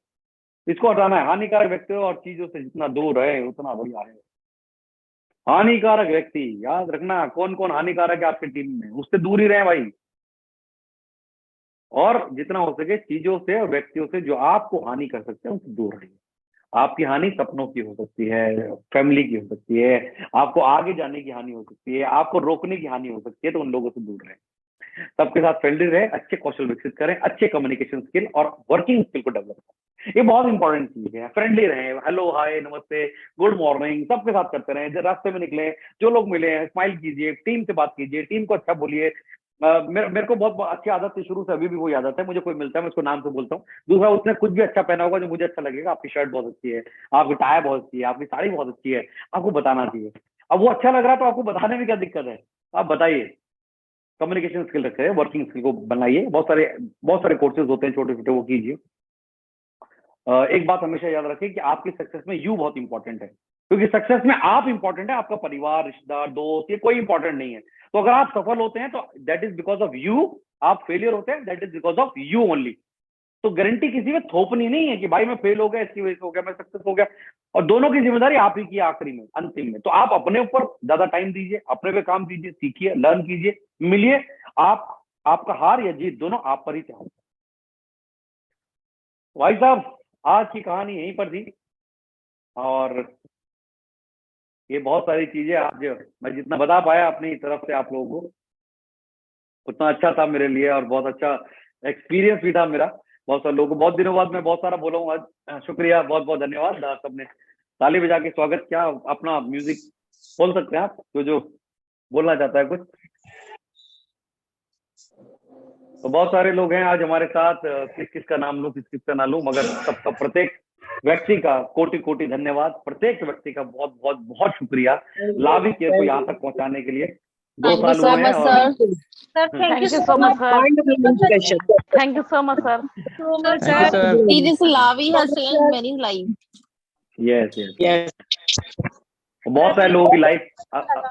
इसको हटाना है, हानिकारक व्यक्तियों और चीजों से जितना दूर रहे उतना बढ़िया है। हानिकारक व्यक्ति याद रखना, कौन कौन हानिकारक है आपकी टीम में, उससे दूर ही रहे भाई। और जितना हो सके चीजों से और व्यक्तियों से जो आपको हानि कर सकते हैं उनसे दूर रहिए। आपकी हानि सपनों की हो सकती है, फैमिली की हो सकती है, आपको आगे जाने की हानि हो सकती है, आपको रोकने की हानि हो सकती है, तो उन लोगों से दूर रहें। सबके साथ फ्रेंडली रहे, अच्छे कौशल विकसित करें, अच्छे कम्युनिकेशन स्किल और वर्किंग स्किल को डेवलप करें, ये बहुत इंपॉर्टेंट चीज है। फ्रेंडली रहें, हेलो हाय नमस्ते गुड मॉर्निंग सबके साथ करते रहें, जब रास्ते में निकले जो लोग मिले हैं स्माइल कीजिए, टीम से बात कीजिए, टीम को अच्छा बोलिए। मेरे को बहुत अच्छी आदत थी शुरू से, अभी भी वही आदत है, मुझे कोई मिलता है मैं उसको नाम से बोलता हूँ। दूसरा, उसने कुछ भी अच्छा पहना होगा जो मुझे अच्छा लगेगा, आपकी शर्ट बहुत अच्छी है, आपकी टाई बहुत अच्छी है, आपकी साड़ी बहुत अच्छी है, आपको बताना चाहिए। अब वो अच्छा लग रहा है तो आपको बताने में क्या दिक्कत है, आप बताइए। कम्युनिकेशन स्किल रखे, वर्किंग स्किल को बनाइए, बहुत सारे कोर्सेज होते हैं छोटे छोटे, वो कीजिए। एक बात हमेशा याद रखें कि आपकी सक्सेस में यू बहुत इंपॉर्टेंट है, क्योंकि सक्सेस में आप इंपॉर्टेंट है, आपका परिवार रिश्तेदार दोस्त ये कोई इंपॉर्टेंट नहीं है। तो अगर आप सफल होते हैं तो that is because of you, आप फेलियर होते हैं that is because of you only. तो गारंटी किसी में थोपनी नहीं है कि भाई मैं फेल हो गया इसकी वजह से हो गया, मैं सक्सेस हो गया, और दोनों की जिम्मेदारी आप ही की है आखिरी में अंतिम में। तो आप अपने ऊपर ज्यादा टाइम दीजिए, अपने पे काम कीजिए, सीखिए, लर्न कीजिए, मिलिए। आप आपका हार या जीत दोनों आप पर ही चाहते। भाई साहब, आज की कहानी यहीं पर थी, और ये बहुत सारी चीजें आज मैं जितना बता पाया अपनी तरफ से आप लोगों को उतना अच्छा था मेरे लिए, और बहुत अच्छा एक्सपीरियंस भी था मेरा। बहुत सारे लोगों को बहुत दिनों बाद मैं बहुत सारा बोला हूँ आज, शुक्रिया, बहुत बहुत धन्यवाद। सबने ताली बजा के स्वागत किया। अपना म्यूजिक बोल सकते हैं आप, जो बोलना चाहता है कुछ। तो बहुत सारे लोग हैं आज हमारे साथ, किस किस का नाम लूं किस किस का ना लूं, मगर सबका प्रत्येक व्यक्ति का कोटि कोटि धन्यवाद, प्रत्येक व्यक्ति का बहुत बहुत बहुत शुक्रिया लावी केयर को यहाँ तक पहुंचाने के लिए। 2 Thank you साल so हुए हैं much, और sir. Sir, thank you Thank you so so much, much. sir. Wonderful discussion. Thank you so much, sir. So much, Thank you, sir. sir. Seriously, Lavi has Sir. changed many lives. Yes yes, Yes. बहुत सारे लोगों की life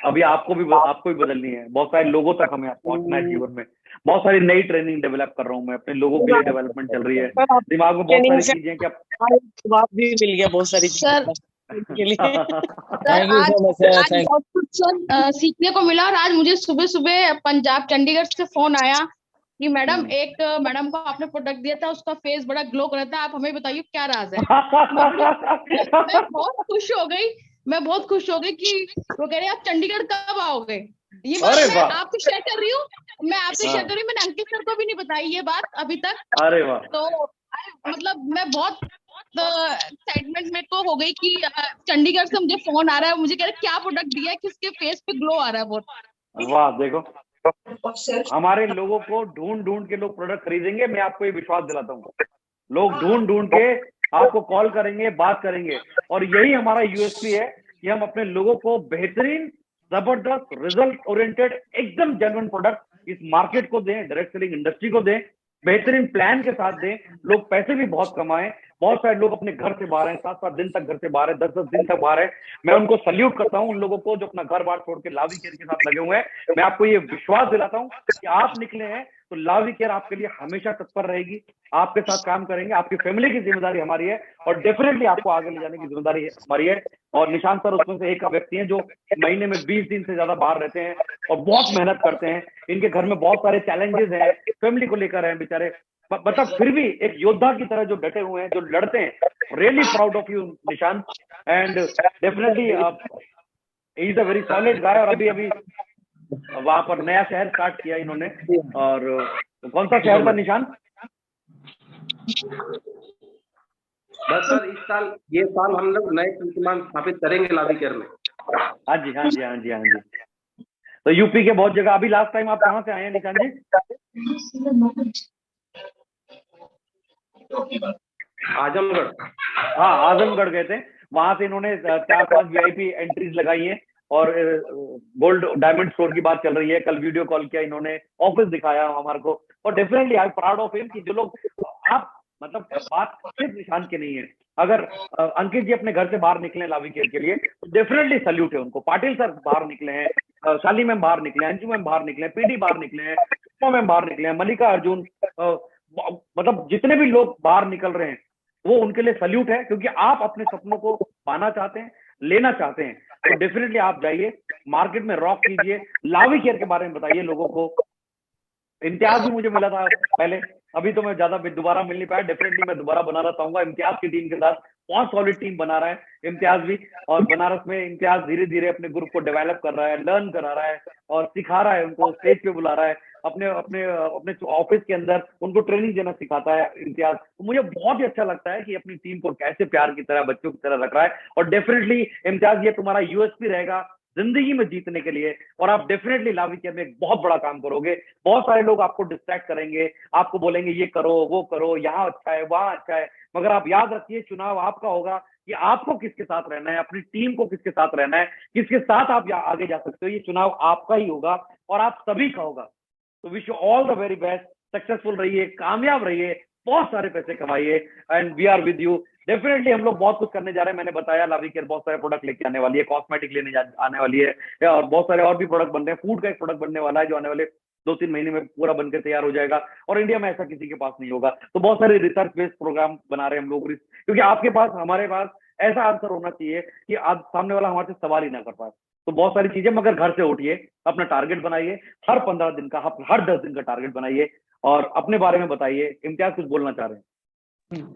अभी आपको भी बदलनी है। बहुत सारे लोगों तक हमें पहुंचना है जीवन में। बहुत सारी नई ट्रेनिंग डेवलप कर रहा हूँ मैं, अपने लोगों के लिए डेवलपमेंट चल रही है, दिमाग में बहुत सारी चीजें कि जवाब भी मिल गया बहुत सारी Sir, के लिए। सर Thank you आज so much, sir. आज Thank बहुत कुछ सर सीखने को मिला। और आज मुझे सुबह सुबह पंजाब चंडीगढ़ से फोन आया कि मैडम एक मैडम को आपने प्रोडक्ट दिया था, उसका फेस बड़ा ग्लो कर रहा था, आप हमें बताइए क्या राज है। मैं बहुत खुश हो गई, मैं बहुत खुश हो गई कि वो कह रहे आप चंडीगढ़ कब आओगे। ये बात अरे मैं वाह, आपसे शेयर कर रही हूँ, मैं आपसे हाँ। शेयर कर रही हूँ। मैंने अंकित सर को भी नहीं बताई ये बात अभी तक। अरे वाह, तो मतलब मैं बहुत एक्साइटमेंट मेरे को हो गई कि चंडीगढ़ से मुझे फोन आ रहा है, मुझे कह रहे क्या प्रोडक्ट दिया है, किसके फेस पे ग्लो आ रहा है बहुत। वाह। देखो, हमारे लोगों को ढूंढ ढूंढ के लोग प्रोडक्ट खरीदेंगे, मैं आपको ये विश्वास दिलाता हूँ। लोग ढूंढ ढूंढ के आपको कॉल करेंगे, बात करेंगे, और यही हमारा यूएसपी है कि हम अपने लोगों को बेहतरीन, जबरदस्त, रिजल्ट ओरिएंटेड, एकदम जेन्युइन प्रोडक्ट इस मार्केट को दें, डायरेक्ट सेलिंग इंडस्ट्री को दें, बेहतरीन प्लान के साथ दें, लोग पैसे भी बहुत कमाएं। बहुत सारे लोग अपने घर से बाहर हैं, 7-7 दिन तक घर से बाहर है, 10-10 दिन तक बाहर है। मैं उनको सल्यूट करता हूं, उन लोगों को जो अपना घर बार छोड़ के लावी केयर के साथ लगे हुए हैं। मैं आपको ये विश्वास दिलाता हूं कि आप निकले हैं तो लावी केयर आपके लिए हमेशा तत्पर रहेगी, आपके साथ काम करेंगे। आपकी फैमिली की जिम्मेदारी हमारी है, और डेफिनेटली आपको आगे ले जाने की जिम्मेदारी हमारी है। और निशांत सर उसमें से एक व्यक्ति हैं जो महीने में 20 दिन से ज्यादा बाहर रहते हैं और बहुत मेहनत करते हैं। इनके घर में बहुत सारे चैलेंजेस हैं, फैमिली को लेकर हैं बेचारे, मतलब फिर भी एक योद्धा की तरह जो डटे हुए हैं, जो लड़ते हैं। Really proud of you Nishant, and definitely he is a very solid guy. और अभी अभी वहां पर नया शहर स्टार्ट किया इन्होंने, और कौन सा शहर था निशांत? बस सर ये साल हम लोग नए कीर्तिमान स्थापित करेंगे लावी केयर में। हाँ जी, हाँ जी, हाँ जी, हाँ जी। तो यूपी के बहुत जगह। अभी लास्ट टाइम आप कहाँ से आए हैं निशांत जी? आजमगढ़। हाँ, आजमगढ़ गए थे। वहां से इन्होंने 4-5 वीआईपी एंट्रीज लगाई हैं, और गोल्ड डायमंड स्टोर की बात चल रही है। कल वीडियो कॉल किया इन्होंने, ऑफिस दिखाया हमारे को, और definitely I am proud of him कि जो लोग आप मतलब बात सिर्फ निशान की नहीं है। अगर अंकित जी अपने घर से बाहर निकले लावी केयर के लिए तो डेफिनेटली सल्यूट है उनको। पाटिल सर बाहर निकले हैं, शाली मैम बाहर निकले हैं, अंजू मैम बाहर निकले हैं, पीडी बाहर निकले हैं, में बाहर निकले हैं, मल्लिका अर्जुन, मतलब जितने भी लोग बाहर निकल रहे हैं वो उनके लिए सल्यूट है, क्योंकि आप अपने सपनों को पाना चाहते हैं, लेना चाहते हैं, तो डेफिनेटली आप जाइए, मार्केट में रॉक कीजिए, लावी केयर के बारे में बताइए लोगों को। इम्तियाज भी मुझे मिला था पहले, अभी तो मैं ज्यादा दोबारा मिल नहीं पाया, डेफिनेटली मैं दोबारा बनाना चाहूंगा इम्तियाज की टीम के साथ। बहुत सॉलिड टीम बना रहा है इम्तियाज भी, और बनारस में इम्तियाज धीरे धीरे अपने ग्रुप को डेवलप कर रहा है, लर्न करा रहा है और सिखा रहा है, उनको स्टेज पे बुला रहा है, अपने अपने अपने ऑफिस के अंदर उनको ट्रेनिंग देना सिखाता है इम्तियाज। तो मुझे बहुत ही अच्छा लगता है कि अपनी टीम को कैसे प्यार की तरह, बच्चों की तरह रख रहा है। और डेफिनेटली इम्तियाज, ये तुम्हारा यूएसपी रहेगा जिंदगी में जीतने के लिए, और आप डेफिनेटली लावी केयर में एक बहुत बड़ा काम करोगे। बहुत सारे लोग आपको डिस्ट्रैक्ट करेंगे, आपको बोलेंगे ये करो वो करो, यहाँ अच्छा है वहां अच्छा है, मगर आप याद रखिए चुनाव आपका होगा कि आपको किसके साथ रहना है, अपनी टीम को किसके साथ रहना है, किसके साथ आप आगे जा सकते हो। ये चुनाव आपका ही होगा और आप सभी का होगा। तो wish you all the very best, successful रहिए, कामयाब रहिए, बहुत सारे पैसे कमाइए, and we are with you. Definitely हम लोग बहुत कुछ करने जा रहे हैं, मैंने बताया लावी केयर बहुत सारे प्रोडक्ट लेके आने वाली है, कॉस्मेटिक आने वाली है, और बहुत सारे और भी प्रोडक्ट बन रहे हैं। फूड का एक प्रोडक्ट बनने वाला है जो आने वाले 2-3 महीने में पूरा बनकर तैयार हो जाएगा, और इंडिया में ऐसा किसी के पास नहीं होगा। तो बहुत सारे रिसर्च बेस्ड प्रोग्राम बना रहे हैं हम लोग, क्योंकि आपके पास, हमारे पास ऐसा आंसर होना चाहिए कि आज सामने वाला हमारे से सवाल ही ना कर पाए। तो बहुत सारी चीजें, मगर घर से उठिए, अपना टारगेट बनाइए, हर 15 दिन का, हर 10 दिन का टारगेट बनाइए, और अपने बारे में बताइए। इम्तियाज कुछ बोलना चाह रहे हैं?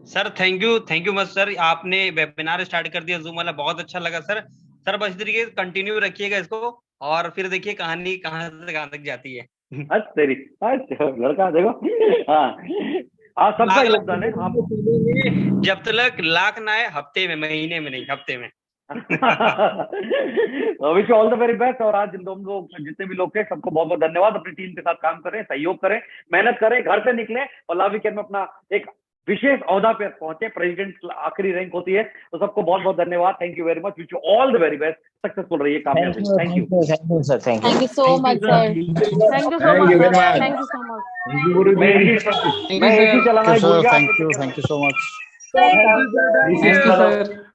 Sir thank you much sir, आपने वेबिनार स्टार्ट कर दिया जूम वाला, बहुत अच्छा लगा सर। सर बस इस तरीके से कंटिन्यू रखिएगा इसको, और फिर देखिए कहानी कहाँ से कहाँ तक जाती है। अच्छा तेरी, अच्छा लड़का देखो, हाँ सबका योगदान है। आप जब तक लाख ना आए, हफ्ते में, महीने में नहीं, हफ्ते में। Wish all the very best. और आज तुम लोग जितने भी लोग थे सबको बहुत बहुत धन्यवाद। अपनी टीम के साथ काम करें, सहयोग करें, मेहनत करें, घर से निकलें और लावी केयर में अपना एक विशेष ओहदा पे पहुंचे। प्रेसिडेंट आखिरी रैंक होती है। तो सबको बहुत बहुत धन्यवाद। Thank you very much. Wish you all the very best. Successful रहिए, कामयाब रहिए। Thank you sir, thank you. Thank you so much, sir. Thank you so much, sir. Thank you so much. मैं एक ही चलाना भूल गया। Thank you so much. Thank you, sir. Thank you, sir.